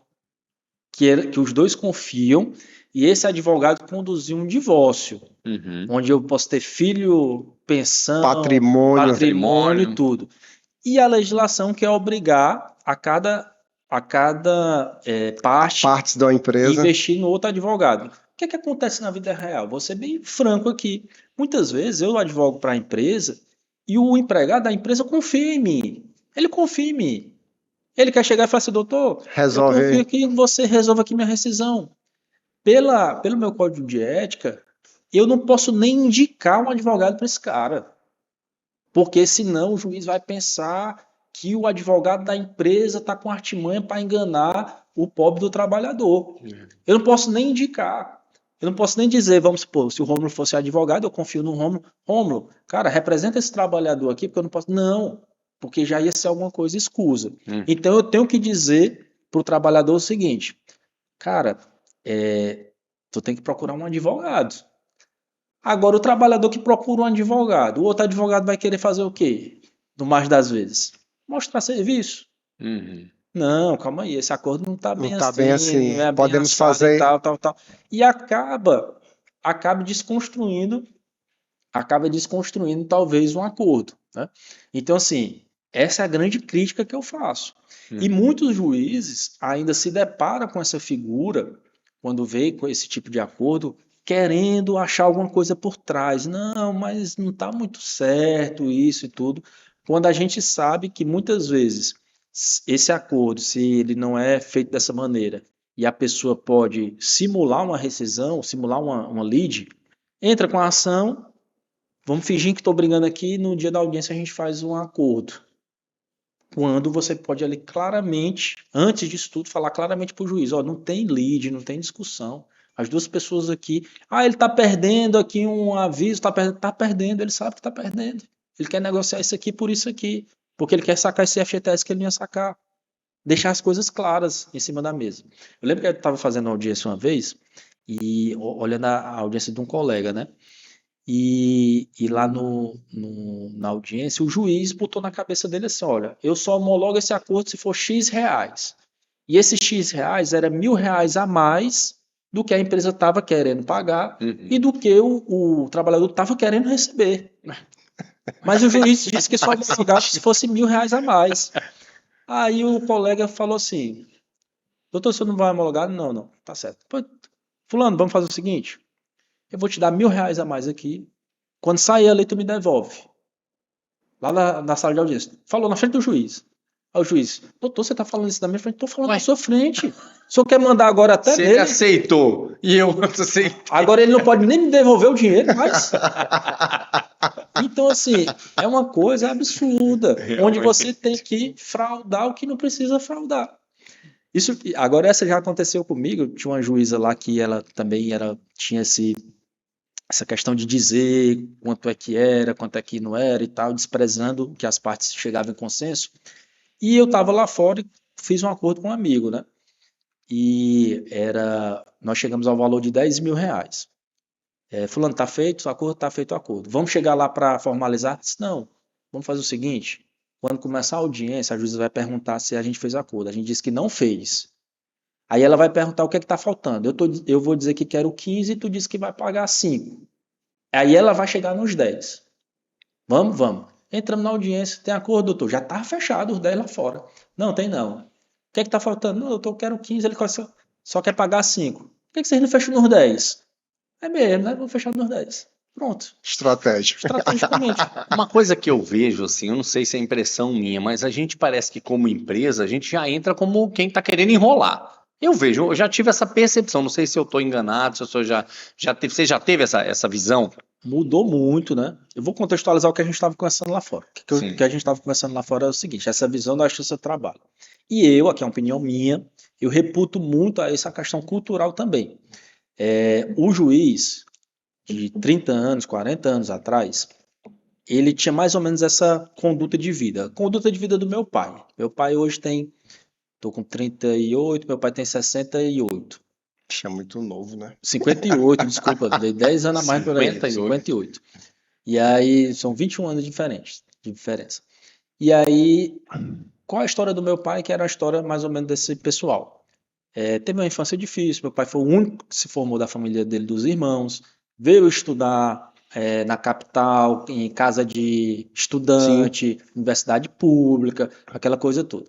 que os 2 confiam e esse advogado conduzir um divórcio, onde eu posso ter filho, pensão, patrimônio e tudo. E a legislação quer obrigar a cada Partes da empresa. investir no outro advogado. O que é que acontece na vida real? Vou ser bem franco aqui. Muitas vezes eu advogo para a empresa e o empregado da empresa confia em mim. Ele confia em mim. Ele quer chegar e falar assim, doutor, Resolve eu confio aí. que você resolva aqui minha rescisão. Pelo meu código de ética, eu não posso nem indicar um advogado para esse cara. Porque senão o juiz vai pensar que o advogado da empresa está com artimanha para enganar o pobre do trabalhador. Eu não posso nem indicar. Eu não posso nem dizer, vamos supor, se o Rômulo fosse advogado, eu confio no Rômulo. Rômulo, cara, representa esse trabalhador aqui, porque eu não posso. Não, porque já ia ser alguma coisa escusa. Então eu tenho que dizer para o trabalhador o seguinte, cara, tu tem que procurar um advogado. Agora, o trabalhador que procura um advogado, o outro advogado vai querer fazer o quê? No mais das vezes? Mostrar serviço. Não, calma aí, esse acordo não está bem, Não tá bem assim. não é bem Podemos assado fazer. e tal. E acaba desconstruindo talvez um acordo, né? Então, assim, essa é a grande crítica que eu faço. E muitos juízes ainda se deparam com essa figura, quando vê com esse tipo de acordo, querendo achar alguma coisa por trás. Não, mas não está muito certo isso e tudo. Quando a gente sabe que muitas vezes esse acordo, se ele não é feito dessa maneira, e a pessoa pode simular uma rescisão, simular uma lide, entra com a ação, vamos fingir que estou brigando aqui, no dia da audiência a gente faz um acordo. Quando você pode ali claramente, antes disso tudo, falar claramente para o juiz, ó, não tem lide, não tem discussão. As duas pessoas aqui, ele está perdendo aqui um aviso, está perdendo, ele sabe que está perdendo. Ele quer negociar isso aqui por isso aqui, porque ele quer sacar esse FGTS que ele não ia sacar. Deixar as coisas claras em cima da mesa. Eu lembro que eu estava fazendo uma audiência uma vez, e olhando a audiência de um colega, né? E lá na audiência, o juiz botou na cabeça dele assim: olha, eu só homologo esse acordo se for X reais. E esses X reais era R$ 1.000 a mais do que a empresa estava querendo pagar e do que o trabalhador estava querendo receber. Mas o juiz disse que só homologava se fosse R$ 1.000 a mais. Aí o colega falou assim: doutor, você não vai homologar? Não, não, tá certo. Pô, fulano, vamos fazer o seguinte: eu vou te dar R$ 1.000 a mais aqui. Quando sair a lei, tu me devolve. Lá na sala de audiência. Falou na frente do juiz. Aí o juiz: doutor, você tá falando isso na minha frente? Tô falando na sua frente. O senhor quer mandar agora até Você dele? aceitou. E eu aceitei. Agora ele não pode nem me devolver o dinheiro, mas... Então, assim, é uma coisa absurda, onde você tem que fraudar o que não precisa fraudar. Isso, agora, essa já aconteceu comigo. Tinha uma juíza lá que ela também tinha essa questão de dizer quanto é que não era e tal, desprezando que as partes chegavam em consenso. E eu estava lá fora e fiz um acordo com um amigo, né? E nós chegamos ao valor de R$ 10.000. Fulano, tá feito o acordo? Tá feito o acordo. Vamos chegar lá para formalizar? Disse, não, vamos fazer o seguinte: quando começar a audiência, a juíza vai perguntar se a gente fez acordo. A gente disse que não fez. Aí ela vai perguntar o que é que está faltando. Eu vou dizer que quero 15 e tu disse que vai pagar 5. Aí ela vai chegar nos 10. Vamos. Entramos na audiência, tem acordo, doutor? Já está fechado os 10 lá fora. Não, tem não. O que é que está faltando? Não, doutor, eu quero 15, ele só quer pagar 5. Por que vocês não fecham nos 10? É mesmo, né? Vamos fechar nos 10. Pronto. Estratégico. Estrategicamente. Uma coisa que eu vejo, assim, eu não sei se é impressão minha, mas a gente parece que como empresa, a gente já entra como quem está querendo enrolar. Eu já tive essa percepção, não sei se eu estou enganado, se eu sou você já teve essa visão? Mudou muito, né? Eu vou contextualizar o que a gente estava conversando lá fora. O que a gente estava conversando lá fora é o seguinte: essa visão da justiça do trabalho. E eu, aqui é uma opinião minha, eu reputo muito a essa questão cultural também. O juiz de 30 anos, 40 anos atrás, ele tinha mais ou menos essa conduta de vida. A conduta de vida do meu pai. Meu pai hoje estou com 38, meu pai tem 68. É muito novo, né? 58, desculpa, dei 10 anos a mais para ele. 58. E aí, são 21 anos de diferença. E aí, qual a história do meu pai, que era a história mais ou menos desse pessoal? Teve uma infância difícil, meu pai foi o único que se formou da família dele, dos irmãos, veio estudar na capital, em casa de estudante, universidade pública, aquela coisa toda.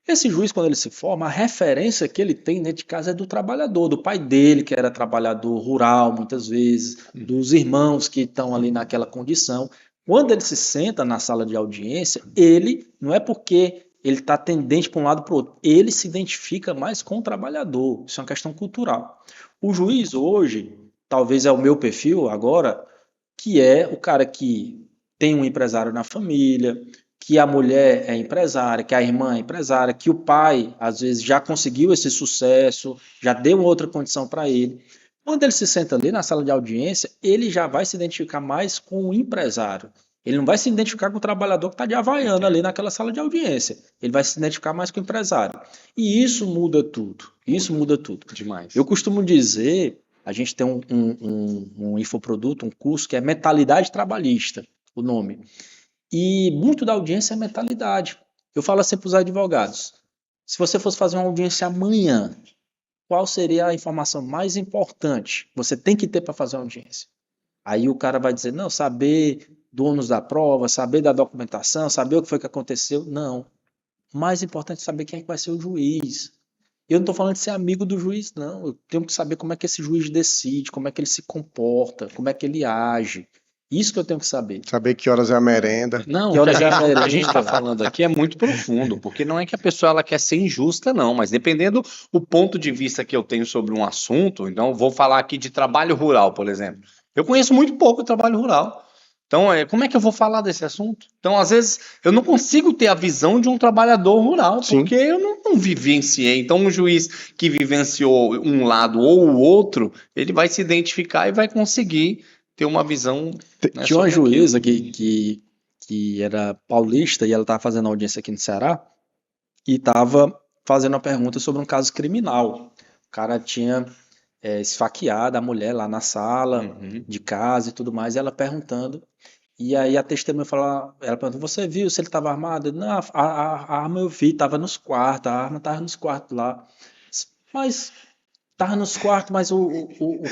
Esse juiz, quando ele se forma, a referência que ele tem dentro de casa é do trabalhador, do pai dele, que era trabalhador rural, muitas vezes, dos irmãos que estão ali naquela condição. Quando ele se senta na sala de audiência, ele, não é porque ele está tendente para um lado para o outro, ele se identifica mais com o trabalhador. Isso é uma questão cultural. O juiz hoje, talvez é o meu perfil agora, que é o cara que tem um empresário na família, que a mulher é empresária, que a irmã é empresária, que o pai, às vezes, já conseguiu esse sucesso, já deu outra condição para ele. Quando ele se senta ali na sala de audiência, ele já vai se identificar mais com o empresário. Ele não vai se identificar com o trabalhador que está de Havaiana ali naquela sala de audiência. Ele vai se identificar mais com o empresário. E isso muda tudo. Isso muda tudo. Demais. Eu costumo dizer, a gente tem um infoproduto, um curso que é Mentalidade Trabalhista, o nome. E muito da audiência é mentalidade. Eu falo assim para os advogados: se você fosse fazer uma audiência amanhã, qual seria a informação mais importante que você tem que ter para fazer uma audiência? Aí o cara vai dizer, não, saber do ônus da prova, saber da documentação, saber o que foi que aconteceu. Não. O mais importante é saber quem é que vai ser o juiz. Eu não estou falando de ser amigo do juiz, não. Eu tenho que saber como é que esse juiz decide, como é que ele se comporta, como é que ele age. Isso que eu tenho que saber. Saber que horas é a merenda. Não, Que o que horas é a a gente merenda? está falando aqui é muito profundo, porque não é que a pessoa ela quer ser injusta, não, mas dependendo do ponto de vista que eu tenho sobre um assunto, então eu vou falar aqui de trabalho rural, por exemplo. Eu conheço muito pouco de trabalho rural. Então, como é que eu vou falar desse assunto? Então, às vezes, eu não consigo ter a visão de um trabalhador rural, Sim. porque eu não vivenciei. Então, um juiz que vivenciou um lado ou o outro, ele vai se identificar e vai conseguir ter uma visão, né, Tinha uma sobre aquilo. juíza que era paulista e ela estava fazendo audiência aqui no Ceará e estava fazendo uma pergunta sobre um caso criminal. O cara tinha esfaqueado a mulher lá na sala Uhum. de casa e tudo mais, e ela perguntando. E aí a testemunha ela perguntou, você viu se ele estava armado? Ele, não, a arma eu vi, estava nos quartos, a arma estava nos quartos lá. Mas estava nos quartos, mas o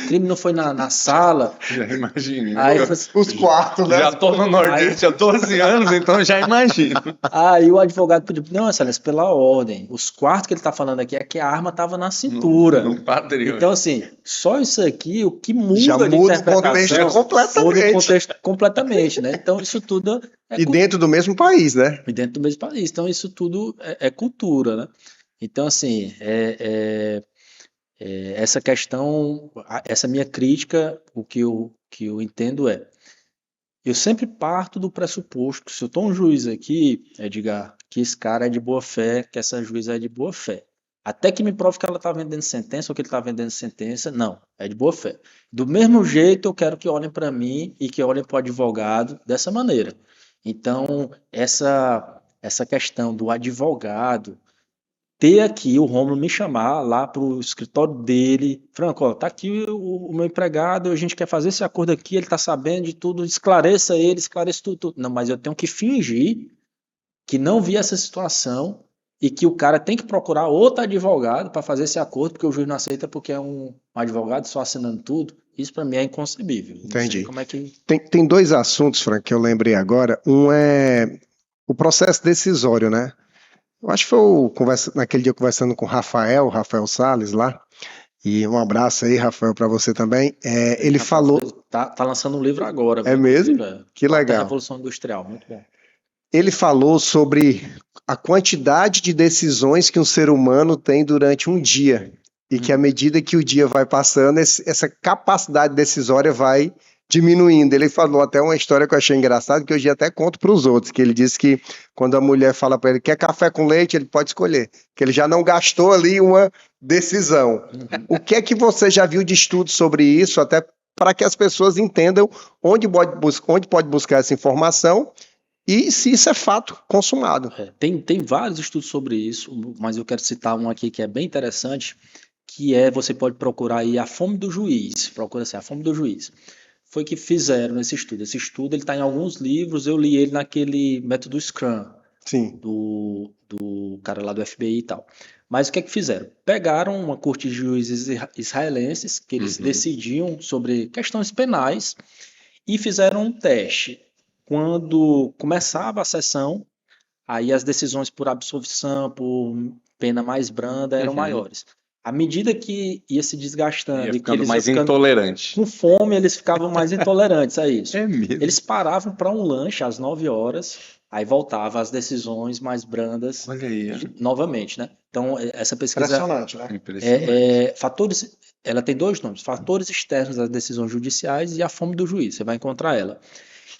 crime não foi na sala. Já imagino. Aí, eu falei assim, Os quartos, né? Já estou no Nordeste há 12 anos, então já imagino. aí o advogado pediu, não, excelência, pela ordem. Os quartos que ele está falando aqui é que a arma estava na cintura. No padrão. Então, assim, só isso aqui, o que muda Já de muda o contexto interpretação, completamente. muda o contexto completamente, né? Então, isso tudo é E dentro do mesmo país, né? e dentro do mesmo país. Então, isso tudo é cultura, né? Então, assim, essa questão, essa minha crítica, o que eu entendo eu sempre parto do pressuposto, se eu estou um juiz aqui, Edgar, que esse cara é de boa fé, que essa juíza é de boa fé. Até que me prove que ela está vendendo sentença ou que ele está vendendo sentença, não, é de boa fé. Do mesmo jeito, eu quero que olhem para mim e que olhem para o advogado dessa maneira. Então, essa questão do advogado ter aqui o Rômulo me chamar lá para o escritório dele, Franco, ó, tá aqui o meu empregado, a gente quer fazer esse acordo aqui, ele tá sabendo de tudo, esclareça ele, esclareça tudo. Não, mas eu tenho que fingir que não vi essa situação e que o cara tem que procurar outro advogado para fazer esse acordo, porque o juiz não aceita porque é um advogado só assinando tudo. Isso para mim é inconcebível. Não sei Entendi. como é que... Tem dois assuntos, Frank, que eu lembrei agora. Um é o processo decisório, né? Eu acho que foi naquele dia conversando com o Rafael Salles lá. E um abraço aí, Rafael, para você também. Ele falou. Tá lançando um livro agora. É mesmo? Que legal. Revolução Industrial, muito bom. Ele falou sobre a quantidade de decisões que um ser humano tem durante um dia. E que à medida que o dia vai passando, essa capacidade decisória vai diminuindo. Ele falou até uma história que eu achei engraçada, que hoje até conto para os outros, que ele disse que quando a mulher fala para ele, quer café com leite, ele pode escolher, que ele já não gastou ali uma decisão. O que é que você já viu de estudo sobre isso, até para que as pessoas entendam onde pode buscar essa informação e se isso é fato consumado. Tem vários estudos sobre isso, mas eu quero citar um aqui que é bem interessante, que você pode procurar aí a fome do juiz, procura assim, a fome do juiz. Foi que fizeram esse estudo. Esse estudo ele está em alguns livros, eu li ele naquele método Scrum, Sim. do cara lá do FBI e tal. Mas o que é que fizeram? Pegaram uma corte de juízes israelenses, que eles decidiam sobre questões penais, e fizeram um teste. Quando começava a sessão, aí as decisões por absolvição, por pena mais branda, eram maiores. À medida que ia se desgastando e que eles mais iam ficando intolerante. com fome, eles ficavam mais intolerantes a isso. É mesmo. Eles paravam para um lanche às 9 horas, aí voltava às decisões mais brandas. Olha aí. Novamente, né? Então, essa pesquisa... Impressionante, né? Fatores, ela tem dois nomes, fatores externos às decisões judiciais e a fome do juiz, você vai encontrar ela.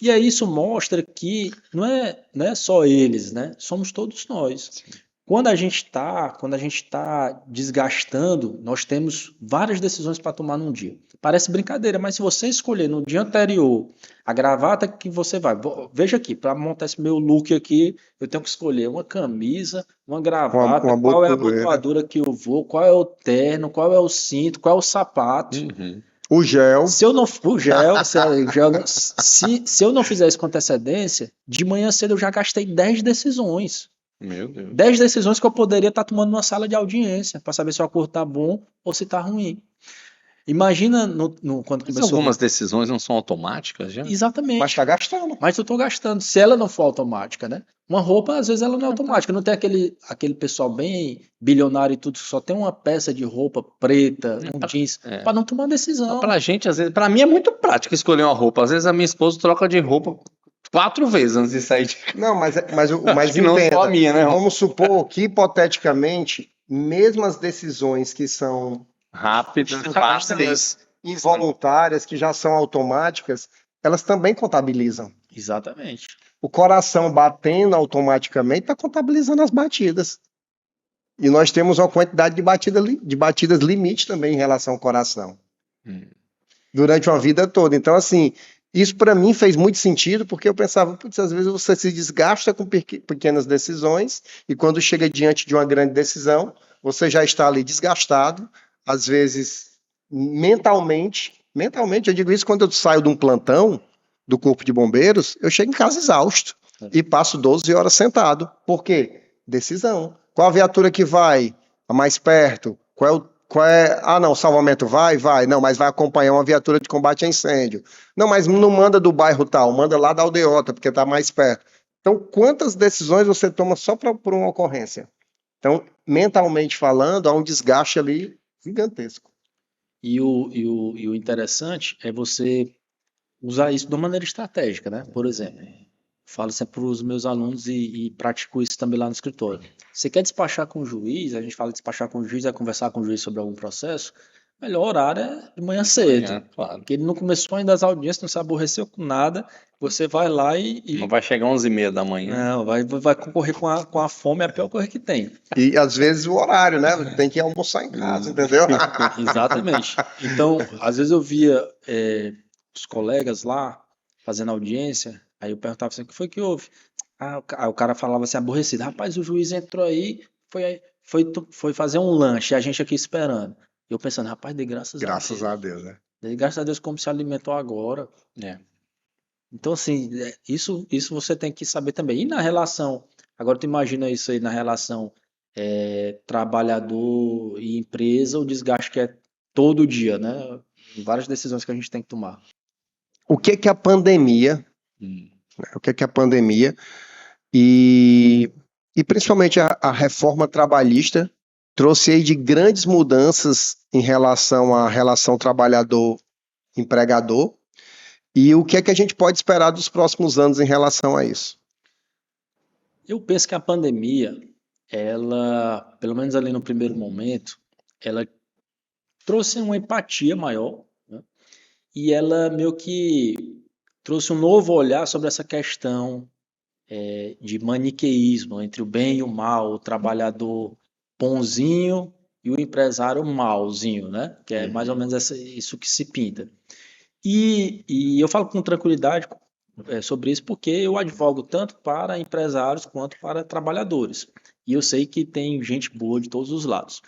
E aí isso mostra que não é só eles, né? Somos todos nós. Sim. Quando a gente está desgastando, nós temos várias decisões para tomar num dia. Parece brincadeira, mas se você escolher no dia anterior a gravata que você vai... Veja aqui, para montar esse meu look aqui, eu tenho que escolher uma camisa, uma gravata, qual é a abotoadura que eu vou, qual é o terno, qual é o cinto, qual é o sapato. O gel. Se eu não fizer isso com antecedência, de manhã cedo eu já gastei 10 decisões. Meu Deus. 10 decisões que eu poderia estar tomando numa sala de audiência para saber se o acordo está bom ou se está ruim. Imagina quando começou... algumas decisões não são automáticas já? Exatamente. Mas está gastando. Mas eu estou gastando. Se ela não for automática, né? Uma roupa, às vezes, ela não é automática. Não tem aquele pessoal bem bilionário e tudo, só tem uma peça de roupa preta, um jeans, para não tomar decisão. Pra gente, às vezes, pra mim é muito prático escolher uma roupa. Às vezes a minha esposa troca de roupa 4 vezes antes de sair de casa. Não, mas Acho que não só a minha, né? vamos supor que, hipoteticamente, mesmo as decisões que são Rápidas, fáceis. involuntárias, que já são automáticas, elas também contabilizam. Exatamente. O coração batendo automaticamente está contabilizando as batidas. E nós temos uma quantidade de batidas limite também em relação ao coração. Durante uma vida toda. Então, assim, isso para mim fez muito sentido, porque eu pensava, putz, às vezes você se desgasta com pequenas decisões, e quando chega diante de uma grande decisão, você já está ali desgastado, às vezes mentalmente, eu digo isso quando eu saio de um plantão do Corpo de Bombeiros, eu chego em casa exausto e passo 12 horas sentado. Por quê? Decisão. Qual a viatura que vai? A mais perto? Ah, não, salvamento vai? Não, mas vai acompanhar uma viatura de combate a incêndio. Não, mas não manda do bairro tal, manda lá da aldeota, porque está mais perto. Então, quantas decisões você toma só por uma ocorrência? Então, mentalmente falando, há um desgaste ali gigantesco. E o interessante é você usar isso de uma maneira estratégica, né? Por exemplo, falo sempre para os meus alunos e pratico isso também lá no escritório. Você quer despachar com o juiz, a gente fala de despachar com o juiz, é conversar com o juiz sobre algum processo, o melhor horário é de manhã cedo. Claro. Porque ele não começou ainda as audiências, não se aborreceu com nada, você vai lá Não vai chegar 11h30 da manhã. Não, vai concorrer com a fome, é a pior coisa que tem. E às vezes o horário, né? Tem que almoçar em casa, entendeu? Exatamente. Então, às vezes eu via os colegas lá fazendo audiência, aí eu perguntava assim, o que foi que houve? Aí o cara falava assim, aborrecido, rapaz, o juiz entrou aí, foi fazer um lanche, a gente aqui esperando. Eu pensando, rapaz, de graças a Deus, né? De graças a Deus como se alimentou agora. Então, assim, isso você tem que saber também. E na relação, agora tu imagina isso aí na relação trabalhador e empresa, o desgaste que é todo dia, né? Várias decisões que a gente tem que tomar. O que é a pandemia? O que é a pandemia? E principalmente a reforma trabalhista trouxe aí de grandes mudanças em relação à relação trabalhador-empregador. E o que é que a gente pode esperar dos próximos anos em relação a isso? Eu penso que a pandemia, ela, pelo menos ali no primeiro momento, ela trouxe uma empatia maior, né? E ela meio que trouxe um novo olhar sobre essa questão de maniqueísmo entre o bem e o mal, o trabalhador bonzinho e o empresário malzinho, né? Que é mais ou menos isso que se pinta. E eu falo com tranquilidade sobre isso porque eu advogo tanto para empresários quanto para trabalhadores. E eu sei que tem gente boa de todos os lados.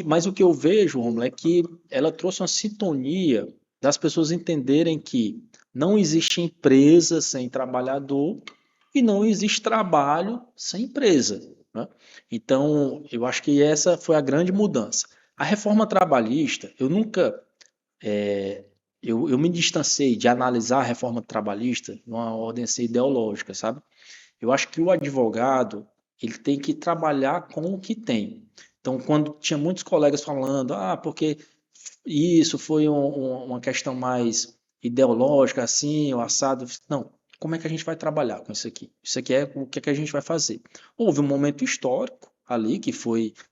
Mas o que eu vejo, Romulo, é que ela trouxe uma sintonia das pessoas entenderem que não existe empresa sem trabalhador e não existe trabalho sem empresa, né? Então, eu acho que essa foi a grande mudança. A reforma trabalhista, eu nunca eu me distanciei de analisar a reforma trabalhista numa ordem assim, ideológica, sabe? Eu acho que o advogado ele tem que trabalhar com o que tem. Então, quando tinha muitos colegas falando, porque isso foi uma questão mais ideológica, assim, o assado. Não, como é que a gente vai trabalhar com isso aqui? Isso aqui é o que é que a gente vai fazer. Houve um momento histórico ali que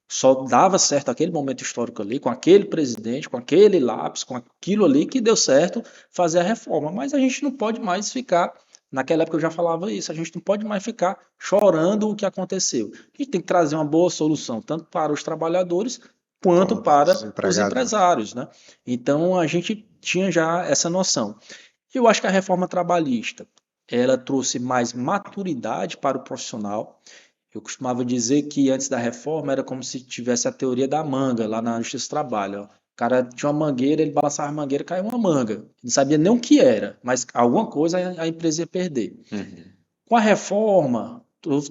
só dava certo aquele momento histórico ali, com aquele presidente, com aquele lápis, com aquilo ali que deu certo fazer a reforma. Mas a gente não pode mais ficar. Naquela época eu já falava isso, a gente não pode mais ficar chorando o que aconteceu. A gente tem que trazer uma boa solução, tanto para os trabalhadores quanto para os empresários, né? Então a gente tinha já essa noção. Eu acho que a reforma trabalhista, ela trouxe mais maturidade para o profissional. Eu costumava dizer que antes da reforma era como se tivesse a teoria da manga lá na Justiça do Trabalho. Ó. O cara tinha uma mangueira, ele balançava a mangueira e caiu uma manga. Ele não sabia nem o que era, mas alguma coisa a empresa ia perder. Com a reforma,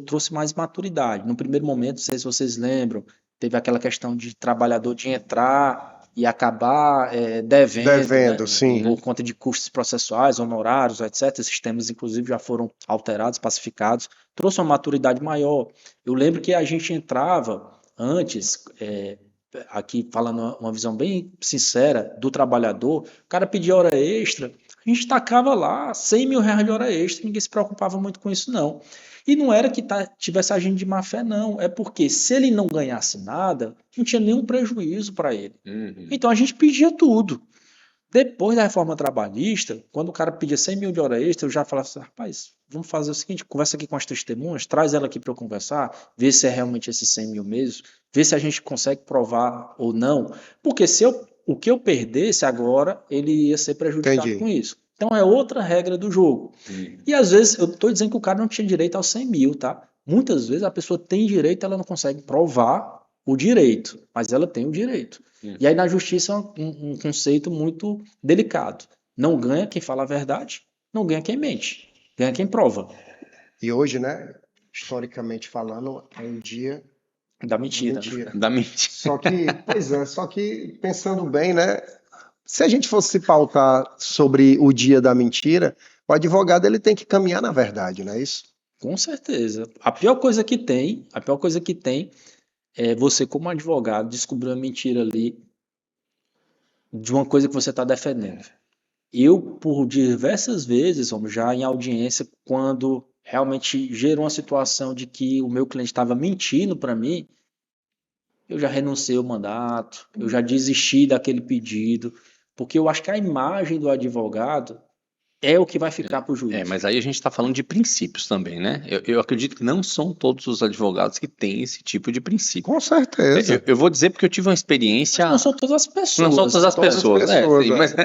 trouxe mais maturidade. No primeiro momento, não sei se vocês lembram, teve aquela questão de trabalhador de entrar e acabar devendo, Devendo, né, sim. por conta de custos processuais, honorários, etc. Esses temas, inclusive, já foram alterados, pacificados, trouxe uma maturidade maior. Eu lembro que a gente entrava antes, aqui falando uma visão bem sincera do trabalhador, o cara pedia hora extra, a gente tacava lá 100 mil reais de hora extra, ninguém se preocupava muito com isso, não. E não era que tivesse agindo de má fé, não. É porque se ele não ganhasse nada, não tinha nenhum prejuízo para ele. Então a gente pedia tudo. Depois da reforma trabalhista, quando o cara pedia 100 mil de hora extra, eu já falava assim, rapaz, vamos fazer o seguinte, conversa aqui com as testemunhas, traz ela aqui para eu conversar, ver se é realmente esses 100 mil mesmo, ver se a gente consegue provar ou não, porque o que eu perdesse agora, ele ia ser prejudicado Entendi. com isso. Então é outra regra do jogo. E às vezes, eu estou dizendo que o cara não tinha direito aos 100 mil, tá? Muitas vezes a pessoa tem direito, ela não consegue provar o direito, mas ela tem o direito. E aí na justiça é um conceito muito delicado. Não ganha quem fala a verdade, não ganha quem mente, ganha quem prova. E hoje, né, historicamente falando, é o dia Da da mentira. mentira. Da mentira. Só que pensando bem, né, se a gente fosse se pautar sobre o dia da mentira, o advogado ele tem que caminhar na verdade, não é isso? Com certeza. A pior coisa que tem é você, como advogado, descobrir uma mentira ali de uma coisa que você está defendendo. Eu, por diversas vezes, vamos já em audiência, quando realmente gerou uma situação de que o meu cliente estava mentindo para mim, eu já renunciei ao mandato, eu já desisti daquele pedido, porque eu acho que a imagem do advogado é o que vai ficar para o juiz. Mas aí a gente está falando de princípios também, né? Eu acredito que não são todos os advogados que têm esse tipo de princípio. Com certeza. Eu vou dizer porque eu tive uma experiência. Mas não são todas as pessoas. Não são todas as pessoas, pessoas, sim,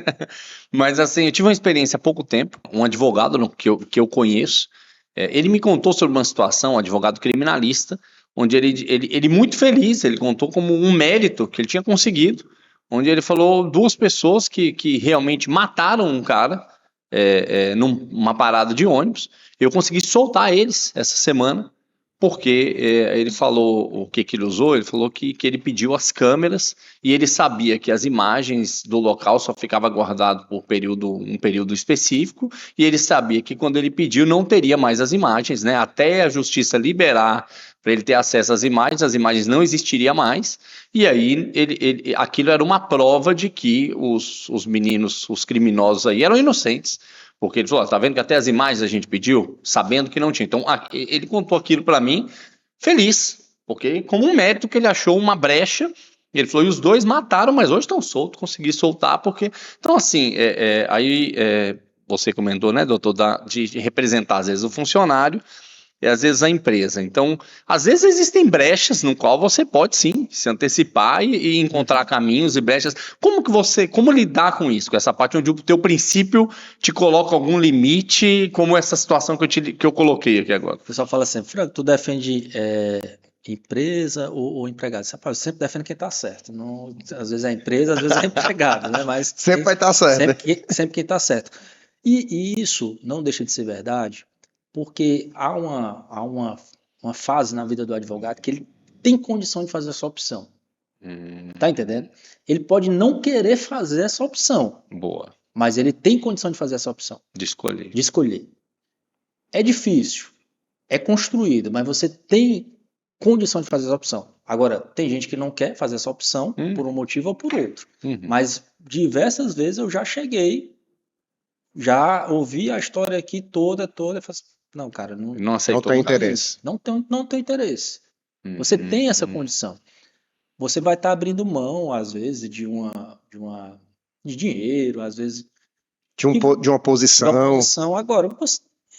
mas assim, eu tive uma experiência há pouco tempo, um advogado que eu conheço, ele me contou sobre uma situação, um advogado criminalista, onde ele muito feliz, ele contou como um mérito que ele tinha conseguido, onde ele falou duas pessoas que realmente mataram um cara numa parada de ônibus, eu consegui soltar eles essa semana, porque ele falou o que ele usou, ele falou que ele pediu as câmeras e ele sabia que as imagens do local só ficava guardado por um período específico, e ele sabia que quando ele pediu não teria mais as imagens, né? Até a justiça liberar para ele ter acesso às imagens, as imagens não existiriam mais, e aí aquilo era uma prova de que os meninos, os criminosos aí eram inocentes. Porque ele falou, tá vendo que até as imagens a gente pediu, sabendo que não tinha. Então, ele contou aquilo para mim, feliz, porque como um mérito que ele achou uma brecha, ele falou, e os dois mataram, mas hoje estão soltos, consegui soltar, porque... Então, assim, você comentou, né, doutor, de representar, às vezes, o funcionário e, às vezes, a empresa. Então, às vezes, existem brechas no qual você pode, sim, se antecipar e encontrar caminhos e brechas. Como lidar com isso? Com essa parte onde o teu princípio te coloca algum limite, como essa situação que eu coloquei aqui agora? O pessoal fala assim, Franco, tu defende empresa ou empregado? Você fala, sempre defende quem está certo. Não, às vezes é empresa, às vezes é empregado, né? Mas Sempre vai estar certo. sempre quem está certo. E isso não deixa de ser verdade, porque há uma fase na vida do advogado que ele tem condição de fazer essa opção. Tá entendendo? Ele pode não querer fazer essa opção, Boa, mas ele tem condição de fazer essa opção, de escolher. de escolher. É difícil, é construído, mas você tem condição de fazer essa opção. Agora, tem gente que não quer fazer essa opção por um motivo ou por outro. Mas diversas vezes eu já cheguei, já ouvi a história aqui toda, e falei assim, não, cara, Não aceitou. Não tem interesse. Não tem interesse. Você tem essa condição. Você vai estar abrindo mão, às vezes, de dinheiro, às vezes De uma posição. Agora,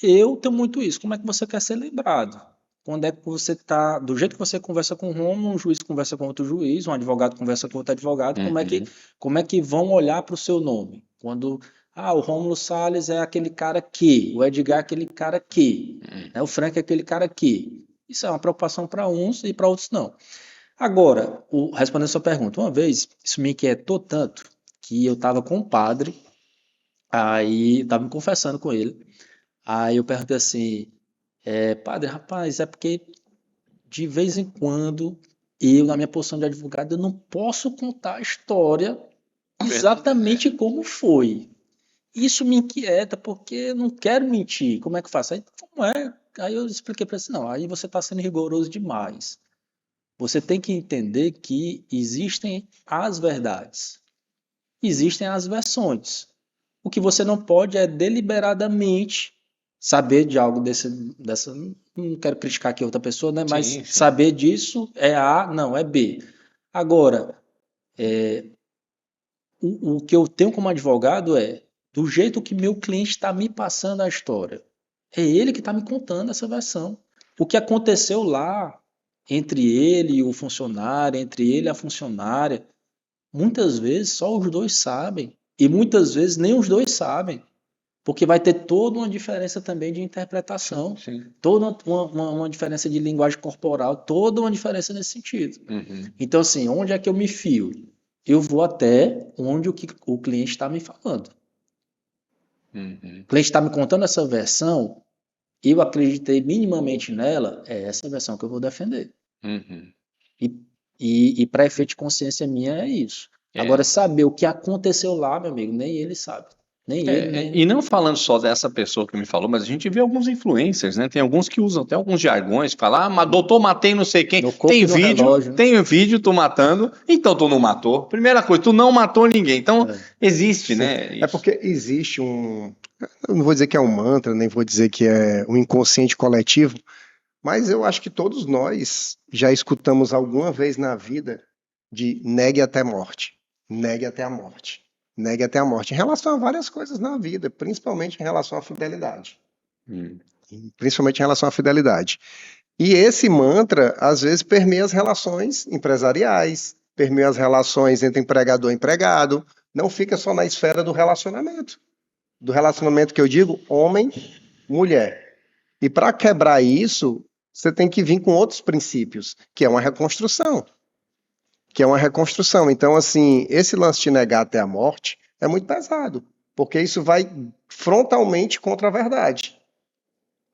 eu tenho muito isso. Como é que você quer ser lembrado? Quando é que você está... Do jeito que você conversa com um juiz conversa com outro juiz, um advogado conversa com outro advogado, como é que vão olhar para o seu nome? Quando... o Rômulo Salles é aquele cara que, o Edgar é aquele cara que, o Frank é aquele cara que. Isso é uma preocupação para uns e para outros não. Agora, respondendo a sua pergunta, uma vez, isso me inquietou tanto que eu estava com um padre, aí estava me confessando com ele, aí eu perguntei assim, padre, rapaz, é porque de vez em quando eu, na minha posição de advogado, eu não posso contar a história exatamente como foi. Isso me inquieta, porque eu não quero mentir. Como é que eu faço? Aí, como é? Aí eu expliquei para ele assim, não, aí você está sendo rigoroso demais. Você tem que entender que existem as verdades, existem as versões. O que você não pode é deliberadamente saber de algo dessa. Não quero criticar aqui outra pessoa, né? Mas Sim, sim. saber disso é A, não, é B. Agora, o que eu tenho como advogado é do jeito que meu cliente está me passando a história. É ele que está me contando essa versão. O que aconteceu lá entre ele e o funcionário, entre ele e a funcionária, muitas vezes só os dois sabem. E muitas vezes nem os dois sabem. Porque vai ter toda uma diferença também de interpretação, Sim. toda uma diferença de linguagem corporal, toda uma diferença nesse sentido. Uhum. Então, assim, onde é que eu me fio? Eu vou até onde o cliente está me falando. Uhum. O cliente está me contando essa versão, eu acreditei minimamente nela, é essa versão que eu vou defender. Uhum. E para efeito de consciência minha é isso. Agora, saber o que aconteceu lá, meu amigo, nem ele sabe. Nem ele, nem... E não falando só dessa pessoa que me falou, mas a gente vê alguns influencers, né? Tem alguns que usam até alguns jargões, falam, ah, mas doutor, matei não sei quem. No corpo Tem e no vídeo, relógio, né? tem vídeo, tu matando, então tu não matou. Primeira coisa, tu não matou ninguém. Então, existe, Sim. né? É porque existe um. Eu não vou dizer que é um mantra, nem vou dizer que é um inconsciente coletivo, mas eu acho que todos nós já escutamos alguma vez na vida de negue até a morte. Negue até a morte. Negue até a morte. Em relação a várias coisas na vida, principalmente em relação à fidelidade. Principalmente em relação à fidelidade. E esse mantra, às vezes, permeia as relações empresariais, permeia as relações entre empregador e empregado, não fica só na esfera do relacionamento. Do relacionamento que eu digo, homem, mulher. E para quebrar isso, você tem que vir com outros princípios, que é uma reconstrução. Que é uma reconstrução. Então, assim, esse lance de negar até a morte é muito pesado, porque isso vai frontalmente contra a verdade.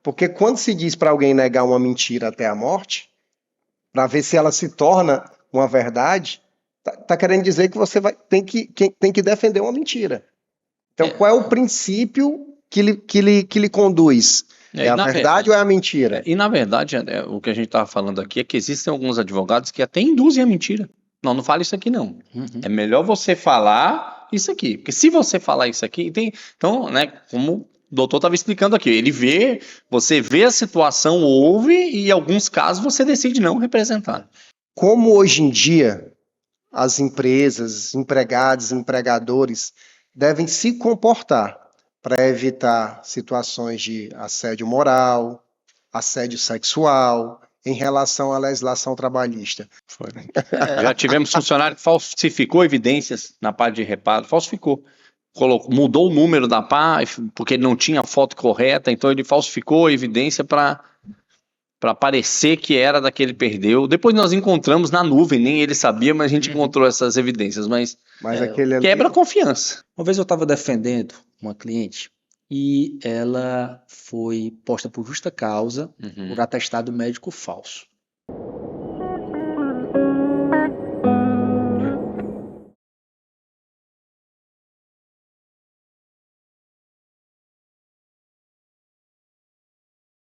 Porque quando se diz para alguém negar uma mentira até a morte, para ver se ela se torna uma verdade, tá querendo dizer que você tem que defender uma mentira. Então, qual é o princípio que lhe conduz? É a verdade ou é a mentira? E na verdade, o que a gente estava falando aqui é que existem alguns advogados que até induzem a mentira. Não, não fale isso aqui não. É melhor você falar isso aqui. Porque se você falar isso aqui, então, né, como o doutor estava explicando aqui, você vê a situação, ouve e em alguns casos você decide não representar. Como hoje em dia as empresas, empregados, empregadores devem se comportar para evitar situações de assédio moral, assédio sexual, em relação à legislação trabalhista. Já tivemos funcionário que falsificou evidências na parte de reparo, falsificou. Mudou o número da pá, porque ele não tinha a foto correta, então ele falsificou a evidência para parecer que era da que ele perdeu. Depois nós encontramos na nuvem, nem ele sabia, mas a gente encontrou essas evidências, mas aquele ali... quebra a confiança. Uma vez eu estava defendendo uma cliente e ela foi posta por justa causa por atestado médico falso.